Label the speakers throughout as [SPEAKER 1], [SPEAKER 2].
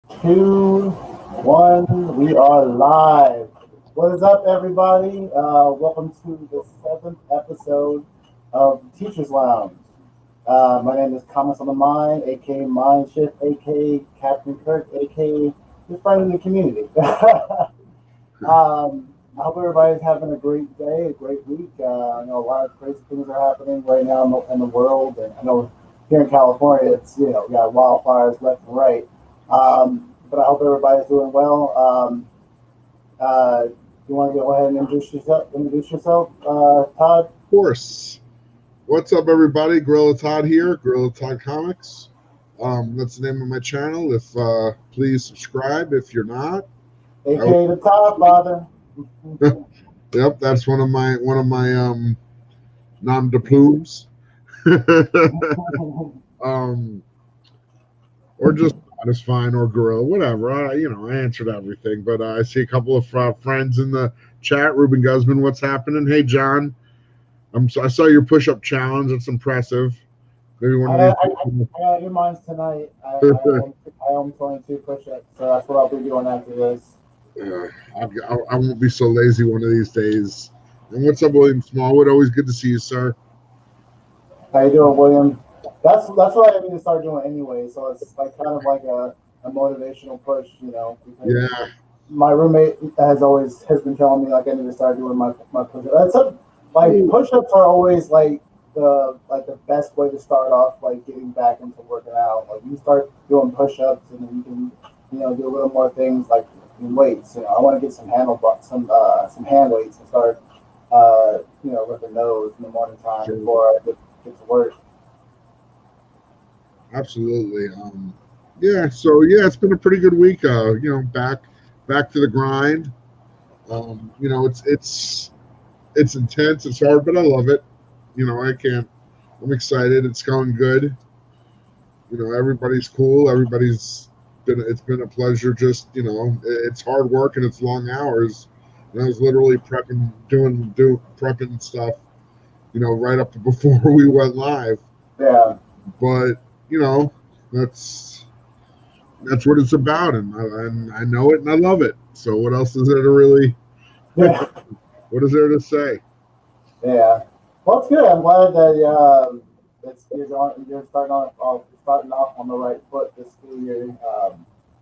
[SPEAKER 1] Two, one. We are live. What is up, everybody? Welcome to the seventh episode of Teachers Lounge. My name is Comments on the Mind, aka Mind Shift, aka Captain Kirk, aka your friend in the community. I hope everybody's having a great day, a great week. I know a lot of crazy things are happening right now in the world, and I know here in California, it's we got wildfires left and right. But I hope everybody's doing well. You want to go ahead and introduce yourself, Todd?
[SPEAKER 2] Of course. What's up, everybody? Gorilla Todd here, Gorilla Todd Comics. That's the name of my channel. If please subscribe if you're not.
[SPEAKER 1] AKA the Toddfather.
[SPEAKER 2] Yep, that's one of my nom de plumes. Or just is fine, or Gorilla, whatever. I answered everything, but I see a couple of friends in the chat. Ruben Guzman, what's happening? Hey, John. I saw your push-up challenge. It's impressive. Maybe one of these.
[SPEAKER 1] I do mine tonight. I own 22 push-ups, so that's what I'll be doing after this.
[SPEAKER 2] I won't be so lazy one of these days. And what's up, William Smallwood? Always good to see you, sir.
[SPEAKER 1] How you doing, William? That's what I need to start doing anyway. So it's like kind of like a motivational push, because
[SPEAKER 2] Yeah.
[SPEAKER 1] my roommate has been telling me like I need to start doing my push-ups. Push-ups are always like the best way to start off, like getting back into working out. Like you start doing push-ups, and then you can do a little more things like weights. I want to get some some hand weights and start ripping those in the morning time before I get to work.
[SPEAKER 2] Absolutely. It's been a pretty good week. Back to the grind. It's intense, it's hard, but I love it. I'm excited. It's going good. Everybody's cool. It's been a pleasure. Just, it's hard work and it's long hours. And I was literally doing prepping stuff, right up to before we went live.
[SPEAKER 1] Yeah.
[SPEAKER 2] But that's what it's about, and I know it and I love it. So what else is there to really?
[SPEAKER 1] Yeah.
[SPEAKER 2] What is there to say?
[SPEAKER 1] Yeah. Well, it's good. I'm glad that you're starting off on the right foot this school year.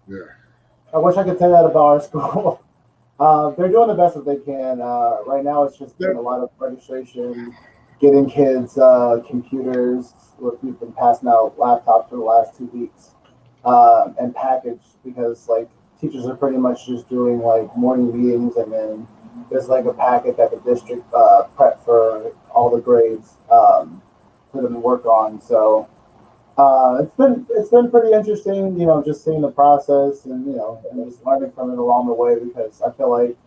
[SPEAKER 2] Yeah.
[SPEAKER 1] I wish I could say that about our school. They're doing the best that they can. Right now, it's just been a lot of registration, getting kids computers. We've been passing out laptops for the last 2 weeks, and packaged because like teachers are pretty much just doing like morning meetings, and then there's like a packet that the district prep for all the grades for them to work on. So it's been pretty interesting, just seeing the process and and just learning from it along the way, because I feel like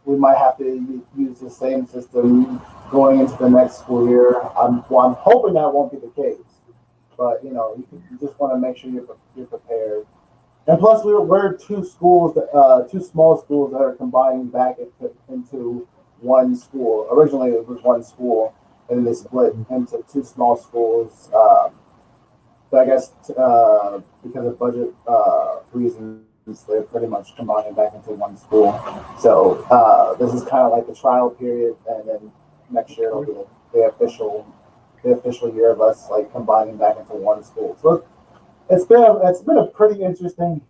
[SPEAKER 1] we might have to use the same system going into the next school year. I'm hoping that won't be the case, but you just want to make sure you're prepared. And plus, we're two small schools that are combining back into one school. Originally, it was one school, and then they split into two small schools. But I guess because of budget reasons, they're pretty much combining back into one school. So this is kind of like the trial period, and then next year it'll be the official year of us like combining back into one school. So it's been a pretty interesting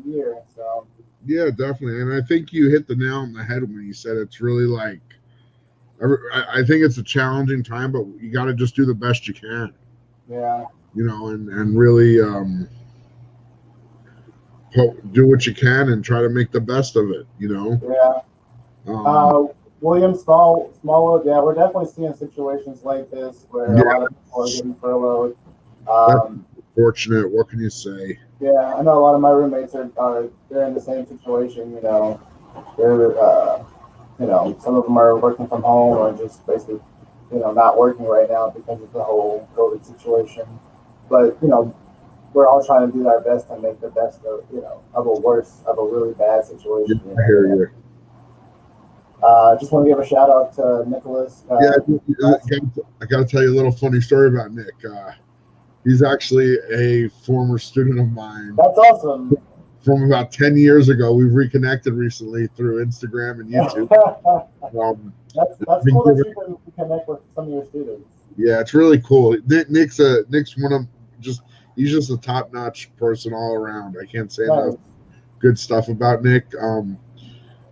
[SPEAKER 1] year. So
[SPEAKER 2] yeah, definitely, and I think you hit the nail on the head when you said it's really like I think it's a challenging time, but you got to just do the best you can.
[SPEAKER 1] Yeah.
[SPEAKER 2] And really do what you can and try to make the best of it.
[SPEAKER 1] Yeah. William Smallwood. Yeah, we're definitely seeing situations like this where a lot of people are getting furloughed.
[SPEAKER 2] Fortunate. What can you say?
[SPEAKER 1] Yeah, I know a lot of my roommates they're in the same situation. They're some of them are working from home or just basically not working right now because of the whole COVID situation. But we're all trying to do our best to make the best of of a really bad situation.
[SPEAKER 2] I hear you.
[SPEAKER 1] Just want to give a shout out to Nicholas.
[SPEAKER 2] I got to tell you a little funny story about Nick. He's actually a former student of mine.
[SPEAKER 1] That's awesome.
[SPEAKER 2] from about 10 years ago. We've reconnected recently through Instagram and YouTube.
[SPEAKER 1] That's cool that you can connect with some of your students.
[SPEAKER 2] Yeah, it's really cool. Nick's one of he's just a top-notch person all around. I can't say enough good stuff about Nick.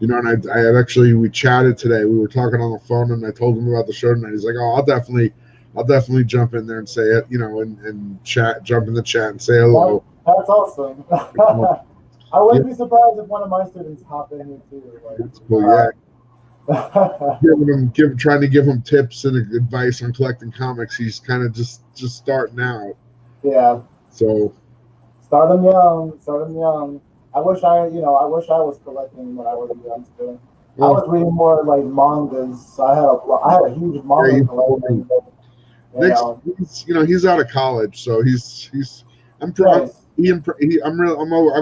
[SPEAKER 2] You know, and I had actually, we chatted today. We were talking on the phone, and I told him about the show tonight. He's like, "Oh, I'll definitely jump in there and say it, you know, and jump in the chat and say hello."
[SPEAKER 1] That's awesome. I wouldn't be surprised if one of my students hop in here too. Like,
[SPEAKER 2] that's cool, yeah. Trying to give him tips and advice on collecting comics. He's kind of just starting out.
[SPEAKER 1] Yeah.
[SPEAKER 2] So
[SPEAKER 1] start them young. I wish I was collecting when I was a youngster. I was reading more like mangas. So I had a huge manga collection.
[SPEAKER 2] He's out of college, so I've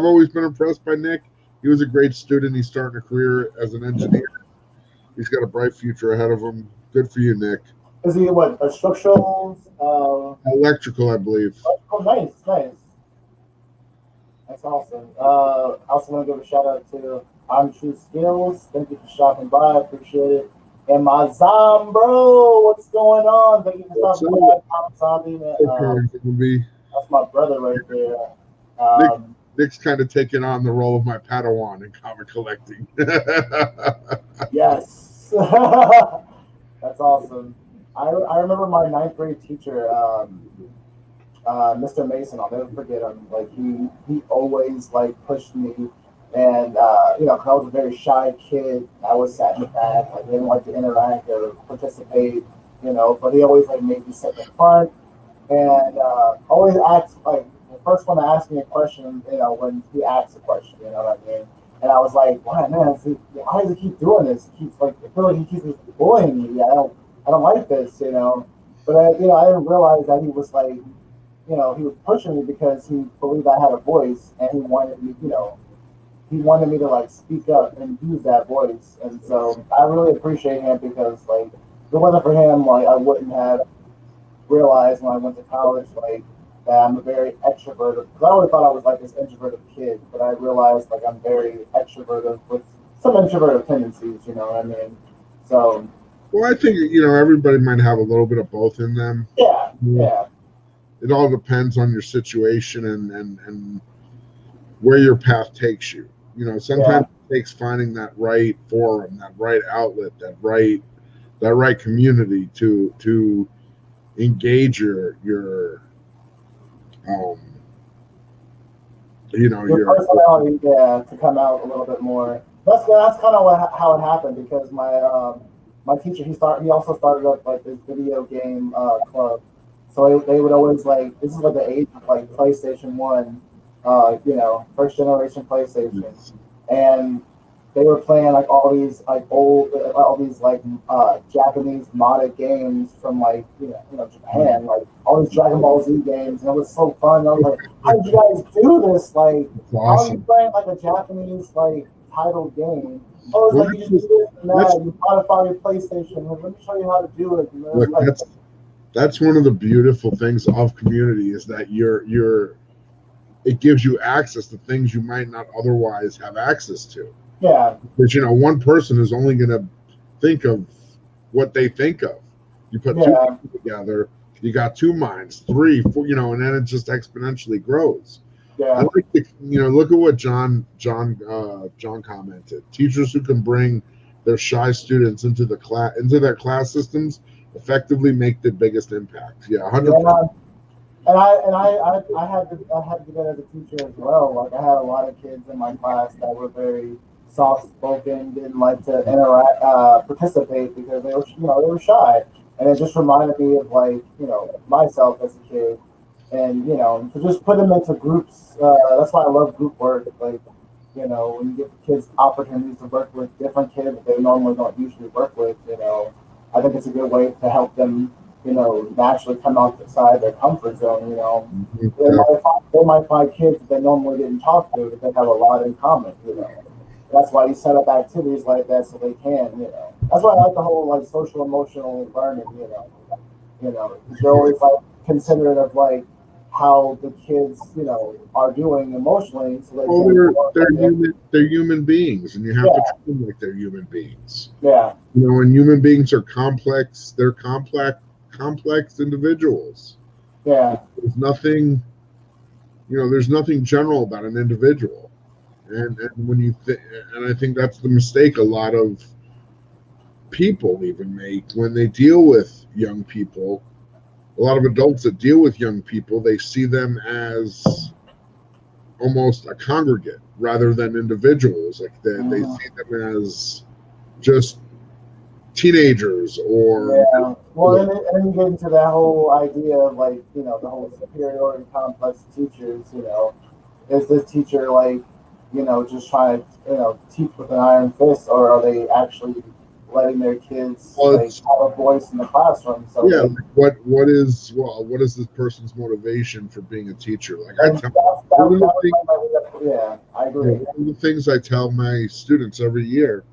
[SPEAKER 2] always been impressed by Nick. He was a great student. He's starting a career as an engineer. He's got a bright future ahead of him. Good for you, Nick.
[SPEAKER 1] Is he what? A structural?
[SPEAKER 2] Electrical, I believe.
[SPEAKER 1] Oh, nice. That's awesome. I also want to give a shout out to I'm True Skills. Thank you for stopping by. I appreciate it. And my bro, what's going on? Thank you for stopping by. That's my brother right there.
[SPEAKER 2] Nick's kind of taking on the role of my Padawan in comic collecting.
[SPEAKER 1] Yes. That's awesome. I remember my 9th grade teacher, Mr. Mason. I'll never forget him. Like he always like pushed me, and you know, 'cause I was a very shy kid. I was sat in the back. Like, I didn't like to interact or participate. You know, but he always like made me sit in front, and always asked like the first one to ask me a question. You know, when he asked a question. You know what I mean? And I was like, "Why, man? Why does he keep doing this? He keeps like, I feel like he keeps bullying me. I don't like this, you know." But I didn't realize that he was like, you know, he was pushing me because he believed I had a voice, and he wanted me, to like speak up and use that voice. And so I really appreciate him because like, if it wasn't for him, like I wouldn't have realized when I went to college, like that I'm a very extroverted. Because I always thought I was like this introverted kid, but I realized like I'm very extroverted with some introverted tendencies. You know what I mean? So.
[SPEAKER 2] Well, I think everybody might have a little bit of both in them.
[SPEAKER 1] Yeah.
[SPEAKER 2] It all depends on your situation and where your path takes you. You know, sometimes it takes finding that right forum, that right outlet, that right community to engage your
[SPEAKER 1] personality, to come out a little bit more. That's kind of how it happened because my teacher he also started up like this video game club. So they would always like, this is like the age of like PlayStation 1, first generation PlayStation, and they were playing like all these Japanese modded games from like Japan, like all these Dragon Ball Z games, and it was so fun. I was like, how did you guys do this? Like, how are you playing like a Japanese like titled game? Oh, it's like you just do this and that. You modify your PlayStation. Let me show you how to do it.
[SPEAKER 2] Look, that's one of the beautiful things of community is that it gives you access to things you might not otherwise have access to.
[SPEAKER 1] Yeah.
[SPEAKER 2] Because one person is only going to think of what they think of. You put two people together, you got 2 minds, 3, 4, and then it just exponentially grows.
[SPEAKER 1] Yeah.
[SPEAKER 2] I like look at what John commented. Teachers who can bring their shy students into their class systems effectively make the biggest impact. Yeah, 100%.
[SPEAKER 1] And I had to do that as a teacher as well. Like I had a lot of kids in my class that were very soft spoken, didn't like to participate because they were shy, and it just reminded me of like myself as a kid, and to just put them into groups. That's why I love group work. Like when you give kids opportunities to work with different kids that they normally don't usually work with, I think it's a good way to help them, naturally come outside their comfort zone. They might find kids that they normally didn't talk to, but they have a lot in common. That's why you set up activities like that so they can. That's why I like the whole like social emotional learning. You're always like considerate of like how the kids, are doing emotionally, so they
[SPEAKER 2] Well,
[SPEAKER 1] can.
[SPEAKER 2] they're human beings, and you have
[SPEAKER 1] Yeah,
[SPEAKER 2] to treat them like they're human beings.
[SPEAKER 1] yeah,
[SPEAKER 2] And human beings are complex. They're complex individuals.
[SPEAKER 1] yeah,
[SPEAKER 2] There's nothing, there's nothing general about an individual. And when and I think that's the mistake a lot of people even make when they deal with young people. A lot of adults that deal with young people, they see them as almost a congregate rather than individuals. Like they see them as just teenagers or
[SPEAKER 1] yeah. Well, and you get into that whole idea of like, the whole superiority complex of teachers. Is this teacher like, just trying to, teach with an iron fist, or are they actually letting their kids
[SPEAKER 2] well,
[SPEAKER 1] like have a voice in the classroom? So
[SPEAKER 2] yeah, like what is this person's motivation for being a teacher? Like I tell
[SPEAKER 1] yeah, I agree.
[SPEAKER 2] one of the things I tell my students every year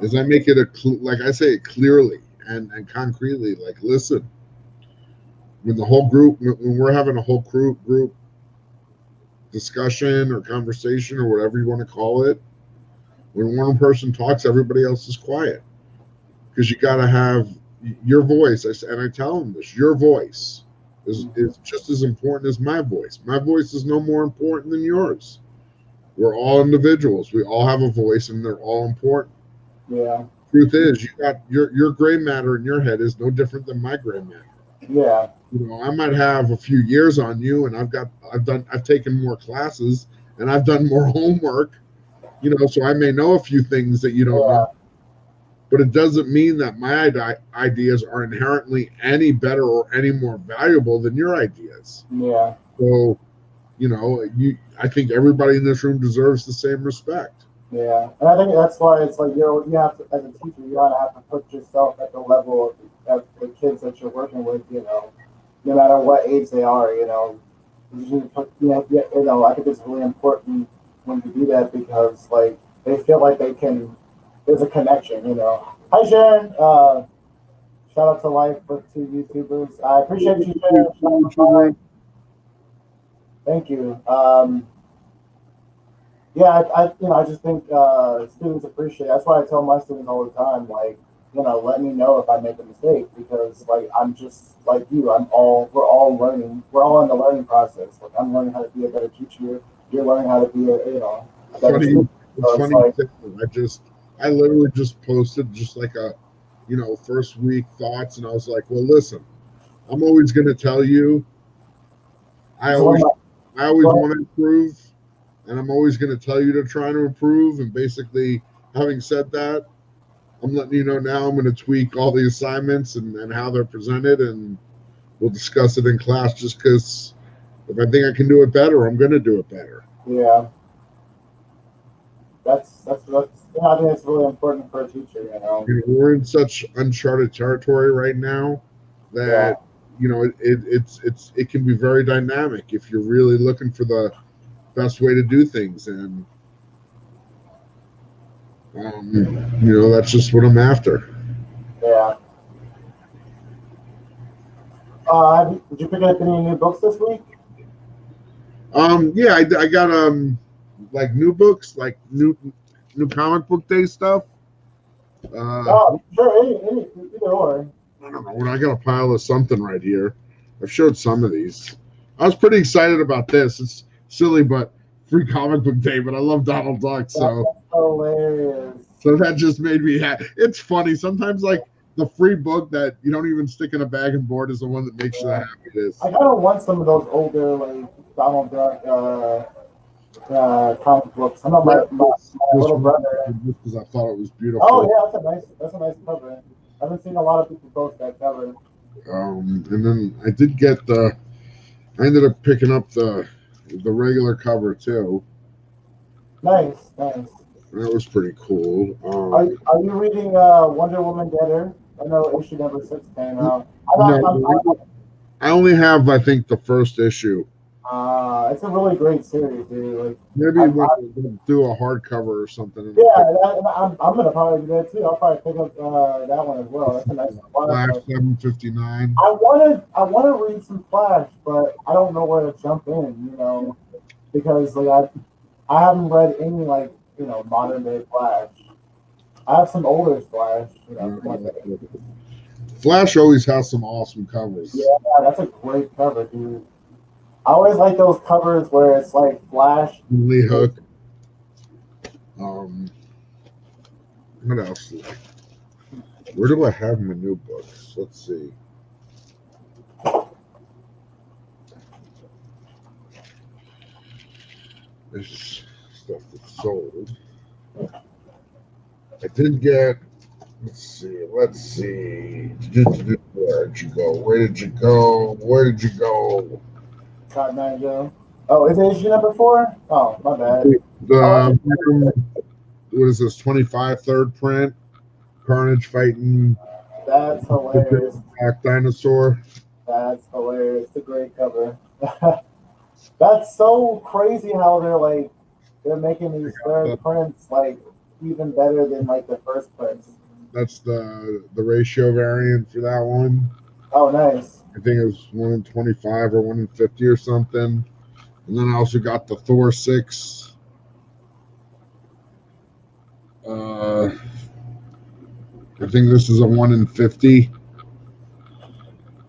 [SPEAKER 2] is I make it like I say it clearly and concretely. Like, listen, when we're having a whole group discussion or conversation or whatever you want to call it, when one person talks, everybody else is quiet because you got to have your voice. I tell them this: your voice is just as important as my voice. My voice is no more important than yours. We're all individuals. We all have a voice, and they're all important.
[SPEAKER 1] Yeah.
[SPEAKER 2] Truth is, you got your gray matter in your head is no different than my gray matter.
[SPEAKER 1] Yeah.
[SPEAKER 2] I might have a few years on you, and I've taken more classes, and I've done more homework. So I may know a few things that you don't know, but it doesn't mean that my ideas are inherently any better or any more valuable than your ideas.
[SPEAKER 1] Yeah.
[SPEAKER 2] So, I think everybody in this room deserves the same respect.
[SPEAKER 1] Yeah, and I think that's why it's like you have to, as a teacher, you gotta have to put yourself at the level of the kids that you're working with. No matter what age they are. You need to put, I think it's really important when you do that because like they feel like they can. There's a connection. Hi Sharon. Shout out to Life with two YouTubers. I appreciate you, Sharon. Thank you. Yeah, I just think students appreciate. That's why I tell my students all the time, like, let me know if I make a mistake because, like, I'm just like you. We're all learning. We're all in the learning process. Like, I'm learning how to be a better teacher. You're learning how to be a better student.
[SPEAKER 2] It's funny. I literally just posted just like a, first week thoughts, and I was like, well, listen, I'm always going to tell you. I always want to improve. And I'm always going to tell you to try to improve. And basically, having said that, I'm letting you know now I'm going to tweak all the assignments and how they're presented, and we'll discuss it in class just because if I think I can do it better, I'm going to do it better.
[SPEAKER 1] Yeah. That's I think it's really important for a teacher,
[SPEAKER 2] We're in such uncharted territory right now that, it can be very dynamic if you're really looking for the best way to do things, and that's just what I'm after.
[SPEAKER 1] Yeah. Did you pick up any new books this week?
[SPEAKER 2] Yeah, I got like new books, like new comic book day stuff.
[SPEAKER 1] Oh, sure, either or.
[SPEAKER 2] I don't know. I got a pile of something right here. I've showed some of these. I was pretty excited about this. It's silly, but free comic book day. But I love Donald Duck, so
[SPEAKER 1] that's hilarious.
[SPEAKER 2] So that just made me happy. It's funny sometimes, like the free book that you don't even stick in a bag and board is the one that makes you the happiest.
[SPEAKER 1] I kind of want some of those older, like Donald Duck comic books. I know my little brother.
[SPEAKER 2] Just because I thought it was beautiful.
[SPEAKER 1] Oh yeah, that's a nice cover. I haven't seen a lot of people post that cover.
[SPEAKER 2] And then I ended up picking up the regular cover too.
[SPEAKER 1] Nice.
[SPEAKER 2] That was pretty cool.
[SPEAKER 1] Are you reading Wonder Woman Deader? I know issue number 6 came out.
[SPEAKER 2] I only have, I think, the first issue.
[SPEAKER 1] It's a really great series, dude. Like,
[SPEAKER 2] Maybe we'll do a hardcover or something.
[SPEAKER 1] yeah, I'm gonna probably do that too. I'll probably pick up that one as well. That's a nice one.
[SPEAKER 2] Flash 759.
[SPEAKER 1] I wanna read some Flash, but I don't know where to jump in. Because like I haven't read any like modern day Flash. I have some older Flash.
[SPEAKER 2] Flash always has some awesome covers.
[SPEAKER 1] Yeah, that's a great cover, dude. I always like those covers where it's like Flash.
[SPEAKER 2] Lee Hook. What else? Where do I have my new books? Let's see. This is stuff that's sold. I did get. Let's see. Where'd you go? Where did you go?
[SPEAKER 1] Cotton Eye Joe. Oh, is it issue number 4? Oh, my bad.
[SPEAKER 2] What is this? 25 third print. Carnage fighting.
[SPEAKER 1] That's hilarious.
[SPEAKER 2] Black Dinosaur.
[SPEAKER 1] That's hilarious. It's a great cover. That's so crazy how they're making these third prints like even better than like the first prints.
[SPEAKER 2] That's the ratio variant for that one.
[SPEAKER 1] Oh, nice.
[SPEAKER 2] I think it was 1 in 25 or 1 in 50 or something. And then I also got the Thor 6. I think this is a 1 in 50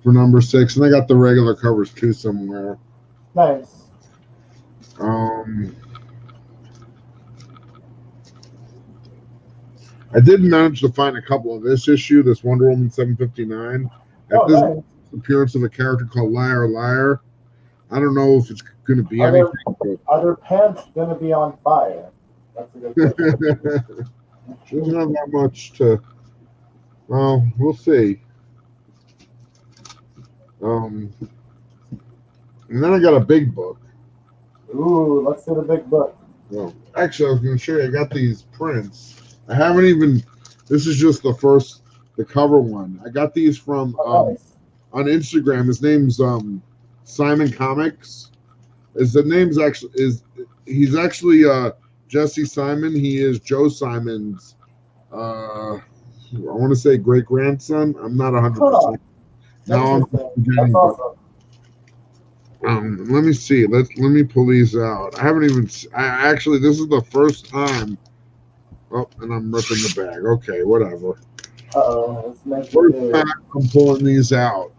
[SPEAKER 2] for number 6. And I got the regular covers too somewhere.
[SPEAKER 1] Nice.
[SPEAKER 2] I did manage to find a couple of this issue, this Wonder Woman 759.
[SPEAKER 1] Nice.
[SPEAKER 2] Appearance of a character called Liar Liar. I don't know if it's going to be anything.
[SPEAKER 1] Are their pants going to be on fire? That's a good question.
[SPEAKER 2] She doesn't have that much to. Well, we'll see. And then I got a big book.
[SPEAKER 1] Ooh, let's see the big book.
[SPEAKER 2] Well, actually, I was going to show you. I got these prints. I haven't even. This is just the cover one. I got these from
[SPEAKER 1] Nice.
[SPEAKER 2] on Instagram. His name's Simon Comics. He's actually Jesse Simon. He is Joe Simon's I want to say great grandson. I'm not 100%. No,
[SPEAKER 1] That's awesome.
[SPEAKER 2] Let me see. Let me pull these out. I haven't even. Actually, this is the first time. Oh, and I'm ripping the bag. Okay, whatever.
[SPEAKER 1] Let's make
[SPEAKER 2] First
[SPEAKER 1] it
[SPEAKER 2] time I'm pulling these out.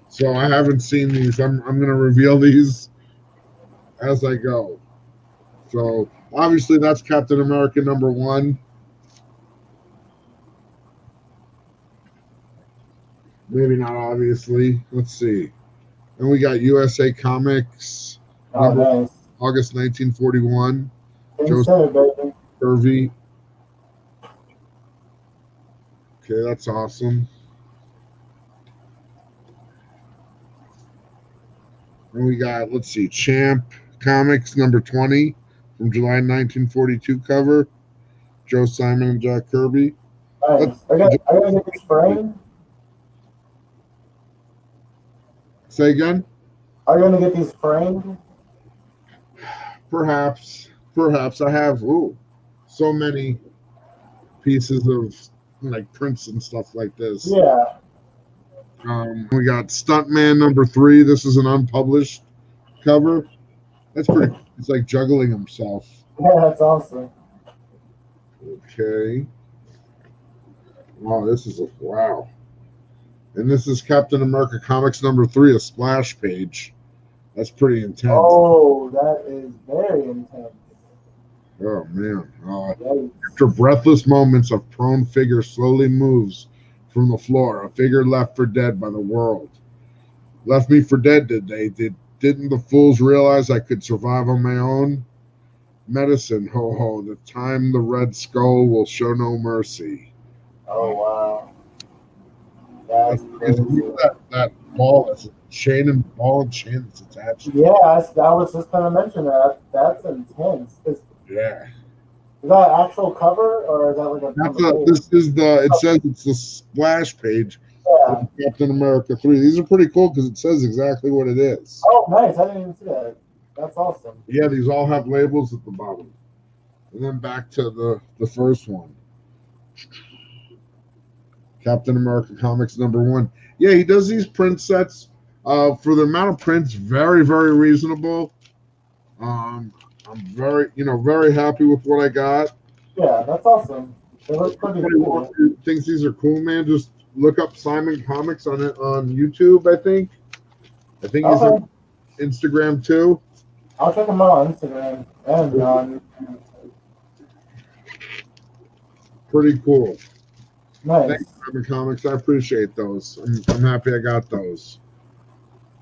[SPEAKER 2] So I haven't seen these. I'm gonna reveal these as I go. So obviously that's Captain America #1. Maybe not obviously. Let's see. And we got USA Comics.
[SPEAKER 1] nice.
[SPEAKER 2] August 1941. Joe
[SPEAKER 1] Baby.
[SPEAKER 2] Kirby. Okay, that's awesome. And we got, let's see, Champ Comics #20 from July 1942 cover. Joe Simon and Jack Kirby.
[SPEAKER 1] Nice. I got to get these framed.
[SPEAKER 2] Say again?
[SPEAKER 1] Are you going to get these framed?
[SPEAKER 2] Perhaps. I have so many pieces of like prints and stuff like this.
[SPEAKER 1] Yeah.
[SPEAKER 2] We got Stuntman #3. This is an unpublished cover. That's pretty. It's like juggling himself.
[SPEAKER 1] Yeah, that's awesome.
[SPEAKER 2] Okay. Wow, this is wow. And this is Captain America Comics #3, a splash page. That's pretty intense.
[SPEAKER 1] Oh, that is very intense.
[SPEAKER 2] Oh man. After breathless moments, a prone figure slowly moves from the floor. A figure left for dead by the world. Left me for dead, did they? Didn't the fools realize I could survive on my own? Medicine, ho ho, the time the Red Skull will show no mercy.
[SPEAKER 1] Oh wow. That's crazy.
[SPEAKER 2] That ball is a chain and ball and chain that's attached.
[SPEAKER 1] Yeah, I was just gonna mention that. That's intense.
[SPEAKER 2] Yeah.
[SPEAKER 1] Is that actual cover or is that like a?
[SPEAKER 2] This is the. It says it's the splash page,
[SPEAKER 1] Yeah.
[SPEAKER 2] Captain America 3. These are pretty cool because it says exactly what it is.
[SPEAKER 1] Oh, nice. I didn't even see that. That's awesome.
[SPEAKER 2] Yeah, these all have labels at the bottom. And then back to the first one. Captain America Comics #1. Yeah, he does these print sets for the amount of prints, very, very reasonable. I'm very happy with what I got.
[SPEAKER 1] Yeah, that's awesome. They look pretty cool.
[SPEAKER 2] Thinks these are cool, man. Just look up Simon Comics on YouTube. I think he's on Instagram too.
[SPEAKER 1] I'll check him out on Instagram and on.
[SPEAKER 2] Pretty cool.
[SPEAKER 1] Nice.
[SPEAKER 2] Thanks, Simon Comics. I appreciate those. I'm happy I got those.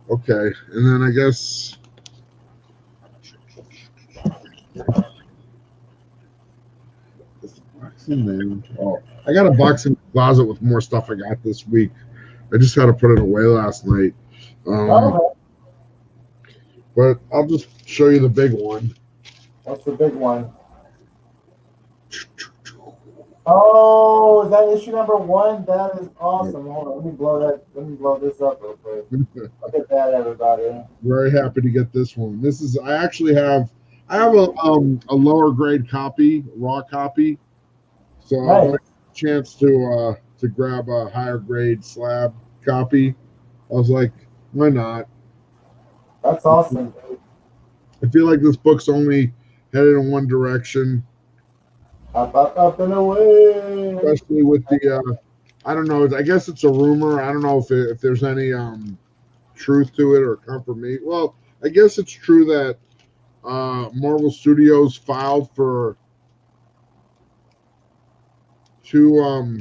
[SPEAKER 2] Okay, and then I guess. Oh, I got a boxing closet with more stuff I got this week. I just had to put it away last night. But I'll just show you the big one.
[SPEAKER 1] What's the big one? Oh, is that issue #1? That is awesome. Hold on, let me blow this up real quick. Look at that, everybody.
[SPEAKER 2] Very happy to get this one. I actually have a lower grade copy, raw copy. So nice. I got a chance to grab a higher grade slab copy. I was like, why not?
[SPEAKER 1] That's awesome.
[SPEAKER 2] I feel like this book's only headed in one direction.
[SPEAKER 1] Up and away.
[SPEAKER 2] Especially with the, I don't know. I guess it's a rumor. I don't know if there's any truth to it or confirmation. Well, I guess it's true that Marvel Studios filed for two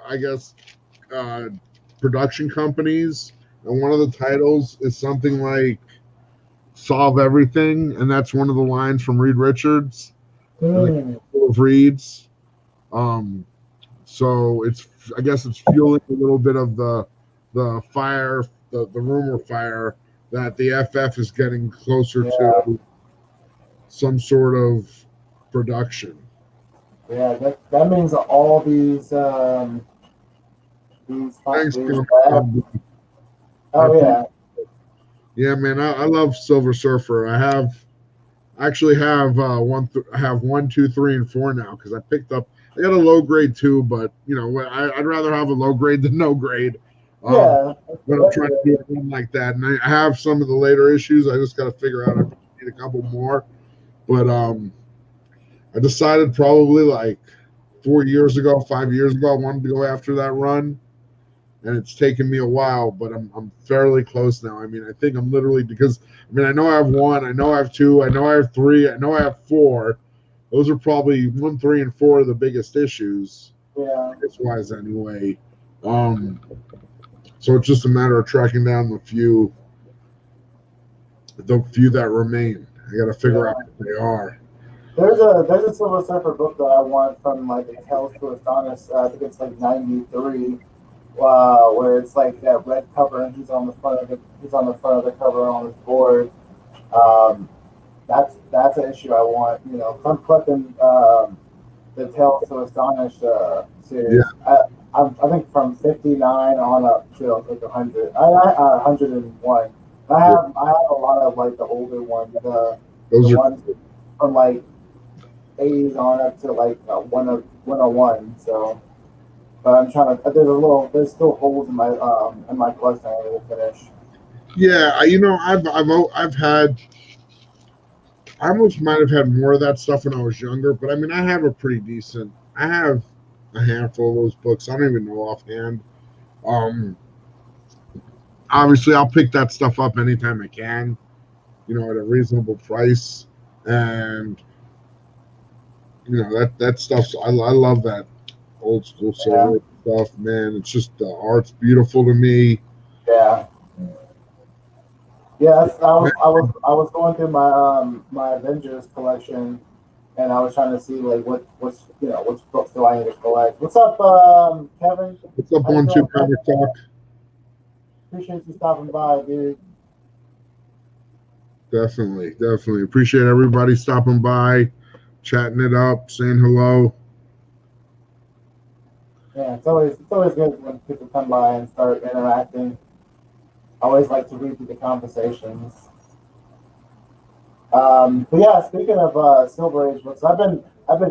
[SPEAKER 2] I guess production companies, and one of the titles is something like Solve Everything, and that's one of the lines from Reed Richards. Of Reed's. So I guess it's fueling a little bit of the fire, the rumor fire that the FF is getting closer to some sort of production.
[SPEAKER 1] Yeah, that means all these
[SPEAKER 2] Yeah, man, I love Silver Surfer. I have 1, 2, 3, and 4 now because I got a low grade 2, but I'd rather have a low grade than no grade. When I'm trying to do one like that, and I have some of the later issues. I just got to figure out if I need a couple more. But I decided probably like 5 years ago, I wanted to go after that run, and it's taken me a while, but I'm fairly close now. I mean, I think I'm literally I know I have 1, I know I have 2, I know I have 3, I know I have 4. Those are probably 1, 3, and 4 of the biggest issues.
[SPEAKER 1] Yeah.
[SPEAKER 2] Wise anyway. So it's just a matter of tracking down the few that remain. I got to figure out what they are.
[SPEAKER 1] There's a Silver Surfer book that I want from like Tales to Astonish. I think it's like 93. Where it's like that red cover and he's on the front of the cover on his board. That's an issue I want. I'm collecting the Tales to Astonish series.
[SPEAKER 2] Yeah.
[SPEAKER 1] I think from 59 on up to like 100. 101. I have a lot of like the older ones. Those ones from like 80s on up to like 101. So. But I'm trying to. There's still holes in my collection I need to finish.
[SPEAKER 2] Yeah, I almost might have had more of that stuff when I was younger, but I mean, I have a handful of those books. I don't even know offhand. Obviously, I'll pick that stuff up anytime I can, at a reasonable price, and that stuff. I love that old school silver stuff, man. It's just the art's beautiful to me.
[SPEAKER 1] Yeah. Yes, I was going through my Avengers collection, and I was trying to see like which books do I need to collect. What's up, Kevin?
[SPEAKER 2] What's up, 1, 2 Comic Talk?
[SPEAKER 1] Appreciate you stopping by, dude.
[SPEAKER 2] Definitely appreciate everybody stopping by, chatting it up, saying hello.
[SPEAKER 1] Yeah, it's always good when people come by and start interacting. I always like to read through the conversations. But yeah, speaking of Silver Age books, I've been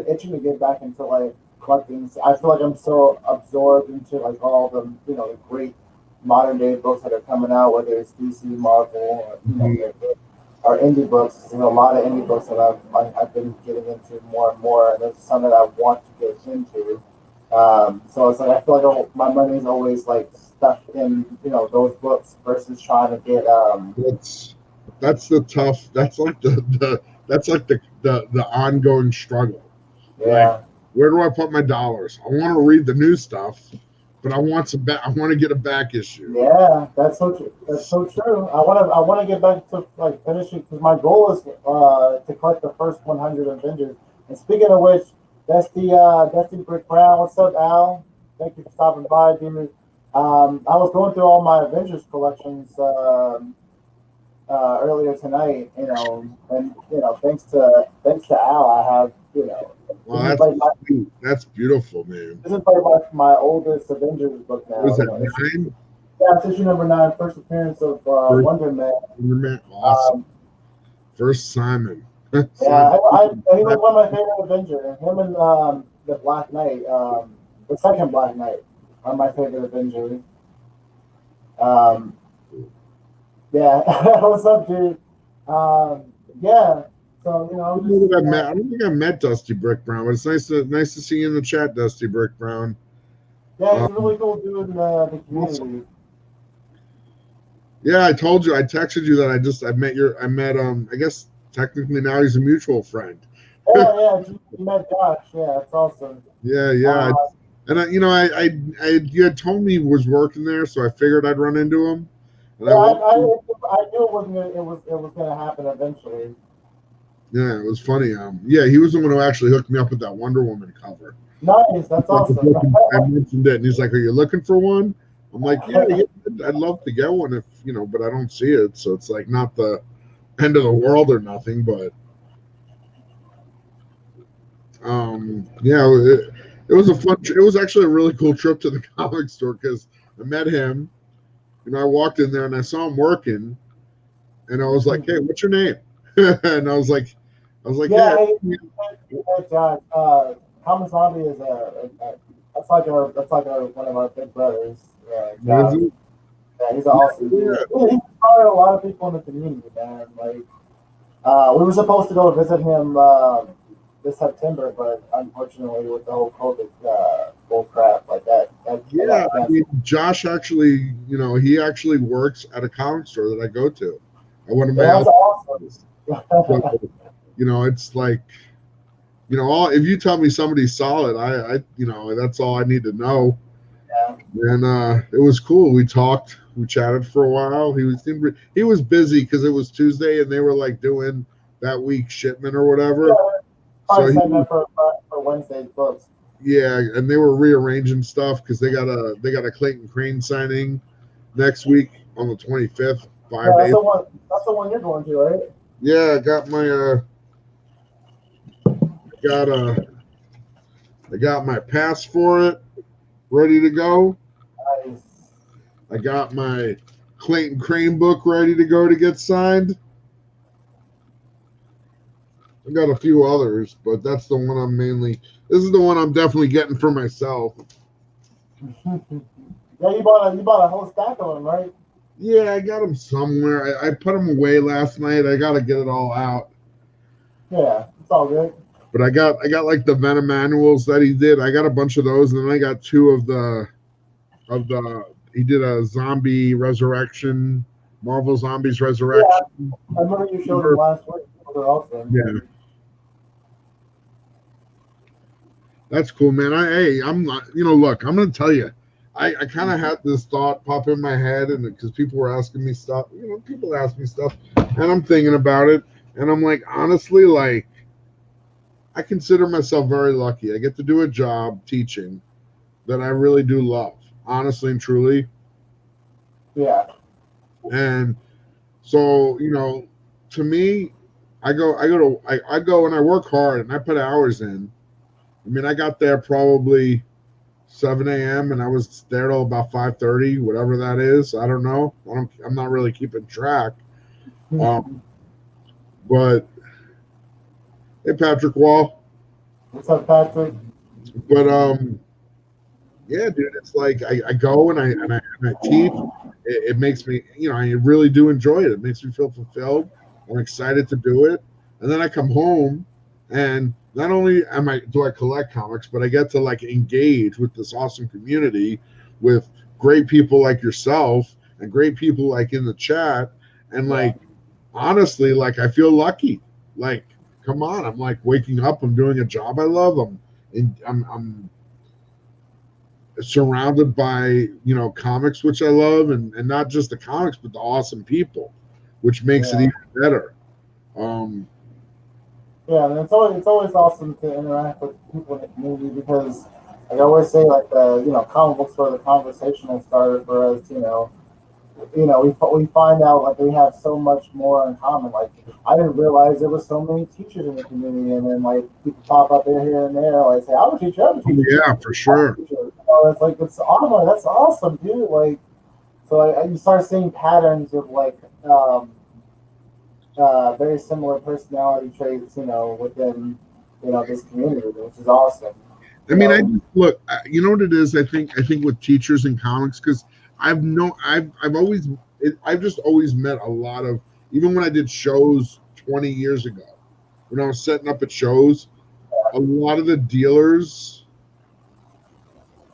[SPEAKER 1] itching to get back into like collecting. I feel like I'm so absorbed into like all the the great modern day books that are coming out, whether it's DC, Marvel, or, or indie books. There's a lot of indie books that I've been getting into more and more, and there's some that I want to get into. So it's like I feel like my money's always like stuck in those books versus trying to get
[SPEAKER 2] That's the tough. That's like the ongoing struggle.
[SPEAKER 1] yeah.
[SPEAKER 2] Like, where do I put my dollars? I want to read the new stuff, but I want I want to get a back issue.
[SPEAKER 1] Yeah, that's so true. That's so true. I want to get back to like finishing because my goal is to collect the first 100 Avengers. And speaking of which, that's the Brick Brown. What's up, Al? Thank you for stopping by, dude. I was going through all my Avengers collections earlier tonight, and thanks to Al, I have
[SPEAKER 2] Well, that's beautiful, man.
[SPEAKER 1] this is like my oldest Avengers book now.
[SPEAKER 2] Was that 9?
[SPEAKER 1] Yeah, it's issue number 9, first appearance of Wonder Man.
[SPEAKER 2] Wonder Man, awesome. First Simon.
[SPEAKER 1] Yeah, he was one of my favorite Avengers. Him and the Black Knight, the second Black Knight, are my favorite Avengers. Yeah, what's up, dude? Yeah, so
[SPEAKER 2] I don't think I met Dusty Brick Brown, but it's nice to see you in the chat, Dusty Brick Brown.
[SPEAKER 1] Yeah, he's a really cool dude in the community.
[SPEAKER 2] Yeah, I told you, I texted you that I met I guess technically now he's a mutual friend.
[SPEAKER 1] Yeah, you met Josh. Yeah, that's awesome.
[SPEAKER 2] Yeah. You had told me he was working there, so I figured I'd run into him.
[SPEAKER 1] And I knew it was gonna happen eventually.
[SPEAKER 2] Yeah, it was funny. He was the one who actually hooked me up with that Wonder Woman cover.
[SPEAKER 1] Nice, that's awesome.
[SPEAKER 2] I mentioned it, and he's like, "Are you looking for one?" I'm like, "Yeah, I'd love to get one if but I don't see it, so it's like not the end of the world or nothing." But it was a fun. It was actually a really cool trip to the comic store because I met him. I walked in there and I saw him working, and I was like, "Hey, what's your name?" And I was like,
[SPEAKER 1] "Yeah." Hey, John. Comic Zombie is that's like one of our big brothers. Yeah, he's awesome. Dude. He inspired a lot of people in the community, man. Like, we were supposed to go visit him this September, but unfortunately, with the whole COVID bull crap like that.
[SPEAKER 2] Josh actually, he actually works at a comic store that I go to.
[SPEAKER 1] That's awesome.
[SPEAKER 2] So, it's like, if you tell me somebody's solid, I that's all I need to know.
[SPEAKER 1] Yeah.
[SPEAKER 2] And it was cool. We talked, we chatted for a while. He was busy because it was Tuesday and they were like doing that week's shipment or whatever.
[SPEAKER 1] Probably setting up for Wednesday's books.
[SPEAKER 2] Yeah, and they were rearranging stuff because they got a Clayton Crane signing next week on the 25th. 5 days.
[SPEAKER 1] That's the one you're going to, right?
[SPEAKER 2] Yeah, I got my I got my pass for it ready to go.
[SPEAKER 1] Nice.
[SPEAKER 2] I got my Clayton Crane book ready to go to get signed. I got a few others, but that's the one this is the one I'm definitely getting for myself.
[SPEAKER 1] Yeah, you bought a whole stack of them, right?
[SPEAKER 2] Yeah, I got them somewhere. I put them away last night. I got to get it all out.
[SPEAKER 1] Yeah, it's all good.
[SPEAKER 2] But I got like the Venom annuals that he did. I got a bunch of those, and then I got 2 of the he did a zombie resurrection, Marvel Zombies Resurrection.
[SPEAKER 1] Yeah, I remember you showed them last week. They're awesome.
[SPEAKER 2] Yeah. That's cool, man. I'm not, look, I'm going to tell you, I kind of had this thought pop in my head, and because people were asking me stuff, people ask me stuff, and I'm thinking about it, and I'm like, honestly, like, I consider myself very lucky. I get to do a job teaching that I really do love, honestly and truly.
[SPEAKER 1] Yeah.
[SPEAKER 2] And so, to me, I go and I work hard and I put hours in. I mean, I got there probably 7 a.m. and I was there till about 5:30, whatever that is. I don't know. I'm not really keeping track. But hey, Patrick Wall.
[SPEAKER 1] What's up, Patrick?
[SPEAKER 2] But yeah, dude, it's like I go and I teach. It makes me, I really do enjoy it. It makes me feel fulfilled. I'm excited to do it, and then I come home, and not only do I collect comics, but I get to like engage with this awesome community, with great people like yourself and great people like in the chat, and like honestly, like I feel lucky. Like, come on, I'm like waking up. I'm doing a job I love. I'm surrounded by comics which I love, and not just the comics but the awesome people, which makes it even better.
[SPEAKER 1] Yeah, and it's always awesome to interact with people in the community because, like I always say, like comic books were the conversational starter for us. We find out like we have so much more in common. Like I didn't realize there were so many teachers in the community, and then like people pop up there here and there, like say, "I'm a teacher, I'm a teacher."
[SPEAKER 2] Yeah, for sure.
[SPEAKER 1] It's like it's awesome. That's awesome, dude. Like, so you start seeing patterns of like very similar personality traits, within this community, which is awesome.
[SPEAKER 2] I mean, I look. You know what it is? I think with teachers in comics, because I've just always met a lot of, even when I did shows 20 years ago, when I was setting up at shows, a lot of the dealers,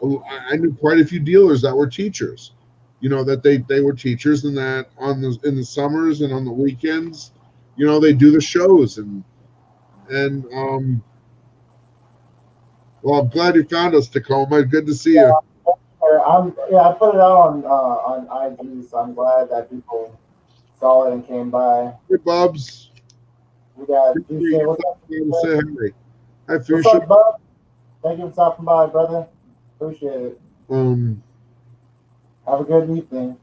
[SPEAKER 2] I knew quite a few dealers that were teachers. That they were teachers, and that in the summers and on the weekends, they do the shows and well, I'm glad you found us, Tacoma. Good to see you.
[SPEAKER 1] I put it out on IG, so I'm glad that people saw it and came by.
[SPEAKER 2] Hey, Bubs.
[SPEAKER 1] We got DJ. What's up?
[SPEAKER 2] Say hi. Hi,
[SPEAKER 1] What's up, Bub? Thank you for stopping by, brother. Appreciate it. Have a good evening.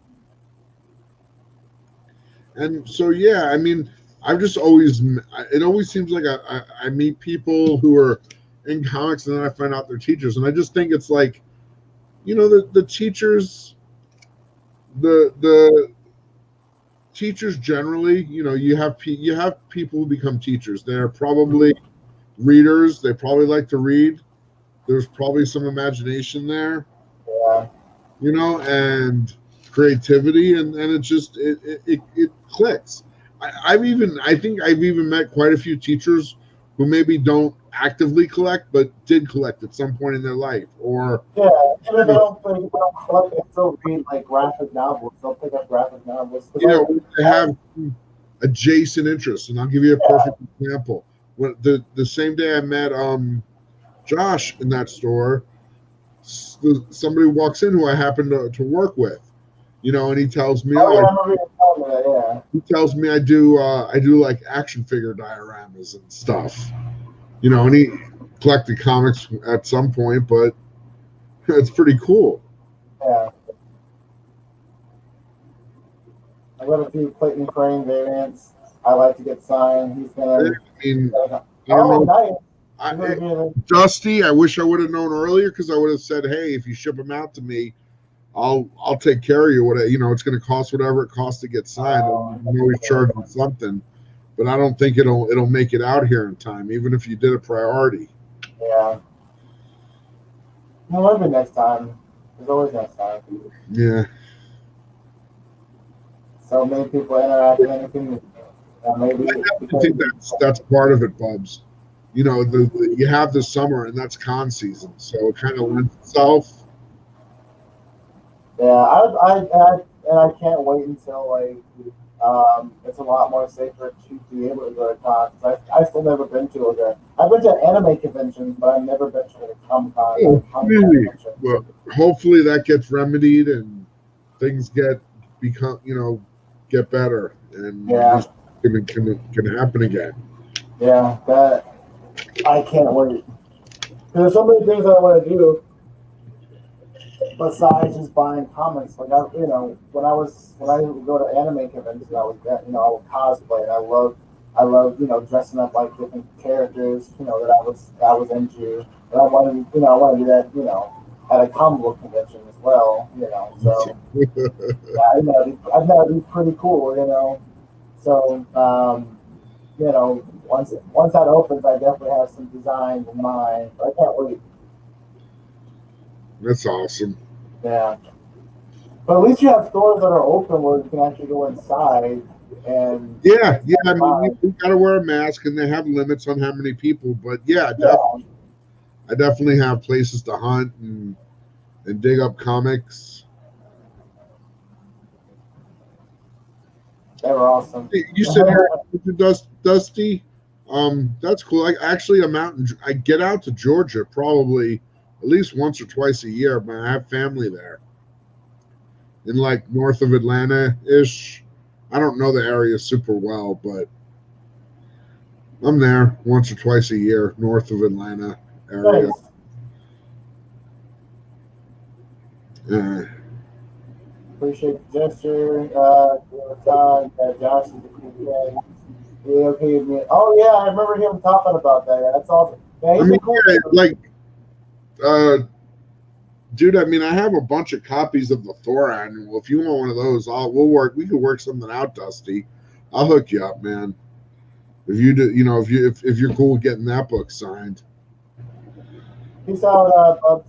[SPEAKER 2] And so, yeah, I mean, it always seems like I meet people who are in comics, and then I find out they're teachers, and I just think it's like, the teachers, the teachers generally, you have people who become teachers. They're probably readers. They probably like to read. There's probably some imagination there, and creativity, and it just it clicks. I think I've even met quite a few teachers who maybe don't actively collect, but did collect at some point in their life. Or
[SPEAKER 1] even if they don't collect, they still read like graphic novels. They'll pick up graphic novels.
[SPEAKER 2] They have adjacent interests. And I'll give you a perfect example. When the same day I met Josh in that store, somebody walks in who I happen to work with, and he tells me, he tells me I do like action figure dioramas and stuff, and he collected comics at some point, but it's pretty cool.
[SPEAKER 1] Yeah. I got a few Clayton Crane variants I like to get signed. He's gonna.
[SPEAKER 2] I mean, I don't know.
[SPEAKER 1] Nice.
[SPEAKER 2] Dusty, I wish I would have known earlier, because I would have said, hey, if you ship them out to me, I'll take care of you. It's going to cost whatever it costs to get signed. I'm always charging something, but I don't think it'll make it out here in time, even if you did a priority.
[SPEAKER 1] Yeah. No, maybe next time. There's always next time.
[SPEAKER 2] Yeah.
[SPEAKER 1] So many people interact with anything. Maybe.
[SPEAKER 2] I think that's part of it, Bubs. You have the summer, and that's con season, so it kind of lends itself.
[SPEAKER 1] Yeah, I can't wait until it's a lot more safer to be able to go to cons. I still never been to it. I've been to anime conventions, but I've never been to a Comic-Con.
[SPEAKER 2] Oh, really? Well, hopefully that gets remedied and things get better, and can happen again.
[SPEAKER 1] Yeah, that I can't wait. There's so many things I want to do besides just buying comics. Like when I would go to anime conventions, I would cosplay, and I love I love, dressing up like different characters, that I was into. And I wanted, I want to do that, at a comic book convention as well, So yeah, I think that'd be pretty cool, So once that opens, I definitely have some designs in mind. I can't wait.
[SPEAKER 2] That's awesome.
[SPEAKER 1] Yeah, but at least you have stores that are open where you can actually go inside and
[SPEAKER 2] Yeah, yeah. I mean,
[SPEAKER 1] buy.
[SPEAKER 2] you got to wear a mask, and they have limits on how many people. But yeah,
[SPEAKER 1] Yeah,
[SPEAKER 2] I definitely have places to hunt and dig up comics.
[SPEAKER 1] they were awesome.
[SPEAKER 2] Hey, you said you're Dusty. That's cool. I'm out. I get out to Georgia probably at least once or twice a year. But I have family there in like north of Atlanta ish. I don't know the area super well, but I'm there once or twice a year north of Atlanta area.
[SPEAKER 1] Nice.
[SPEAKER 2] Uh,
[SPEAKER 1] Appreciate the gesture. Gorilla Todd, Josh is a cool guy. Yeah, okay, man. Oh yeah, I remember him talking about that. Yeah, that's awesome. Yeah,
[SPEAKER 2] I
[SPEAKER 1] he's a
[SPEAKER 2] mean,
[SPEAKER 1] cool
[SPEAKER 2] yeah,
[SPEAKER 1] dude.
[SPEAKER 2] like, uh, dude. I mean, I have a bunch of copies of the Thor annual. If you want one of those, we'll work. We could work something out, Dusty. I'll hook you up, man. If you do, if you're cool with getting that book signed.
[SPEAKER 1] Peace out, Bubs.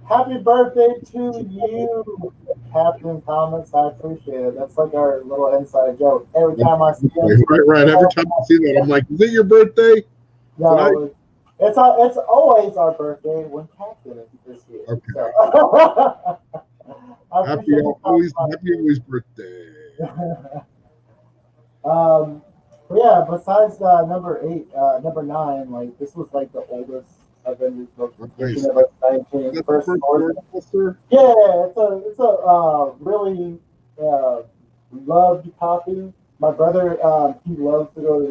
[SPEAKER 1] Happy birthday to you, Captain Comics. I appreciate it. That's like our little inside joke. Every time I see him,
[SPEAKER 2] Right. Every time I see that, I'm like, "Is it your birthday?"
[SPEAKER 1] no, it's always our birthday when Captain is here.
[SPEAKER 2] Okay.
[SPEAKER 1] So. I
[SPEAKER 2] Happy
[SPEAKER 1] appreciate you
[SPEAKER 2] always birthday.
[SPEAKER 1] But yeah, besides number 9, like this was like the oldest Avengers book.
[SPEAKER 2] Nice.
[SPEAKER 1] Number 19,
[SPEAKER 2] That's
[SPEAKER 1] first
[SPEAKER 2] the
[SPEAKER 1] source.
[SPEAKER 2] Buster?
[SPEAKER 1] Yeah, it's a really loved copy. My brother, he loves to go to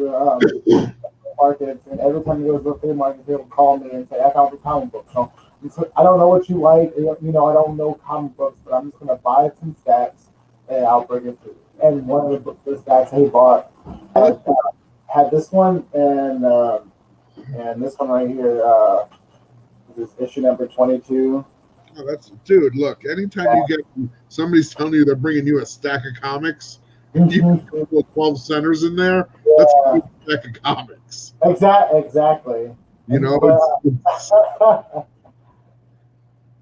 [SPEAKER 1] the markets, and every time he goes to the flea market, he'll call me and say, "I found the comic book." So I don't know what you like. I don't know comic books, but I'm just gonna buy some stacks and I'll bring it to you. And one of the stacks he bought had this one and this one right here. This is issue number 22.
[SPEAKER 2] Oh, dude. Look, anytime you get somebody's telling you they're bringing you a stack of comics, and you can put 12 centers in there, that's a good stack of comics.
[SPEAKER 1] Exactly.
[SPEAKER 2] You know,
[SPEAKER 1] and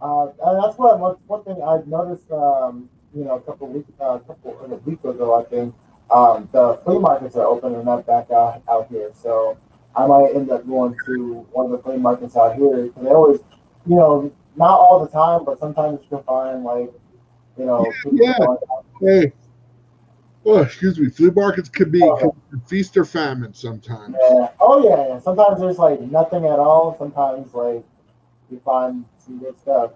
[SPEAKER 1] that's one thing I noticed. A week ago, I think the flea markets are opening up back out here. So I might end up going to one of the flea markets out here because they always, not all the time, but sometimes you can find people going out.
[SPEAKER 2] Hey. Oh, excuse me. Flea markets could be feast or famine sometimes.
[SPEAKER 1] Yeah. Oh yeah. Sometimes there's like nothing at all. Sometimes like you find some good stuff.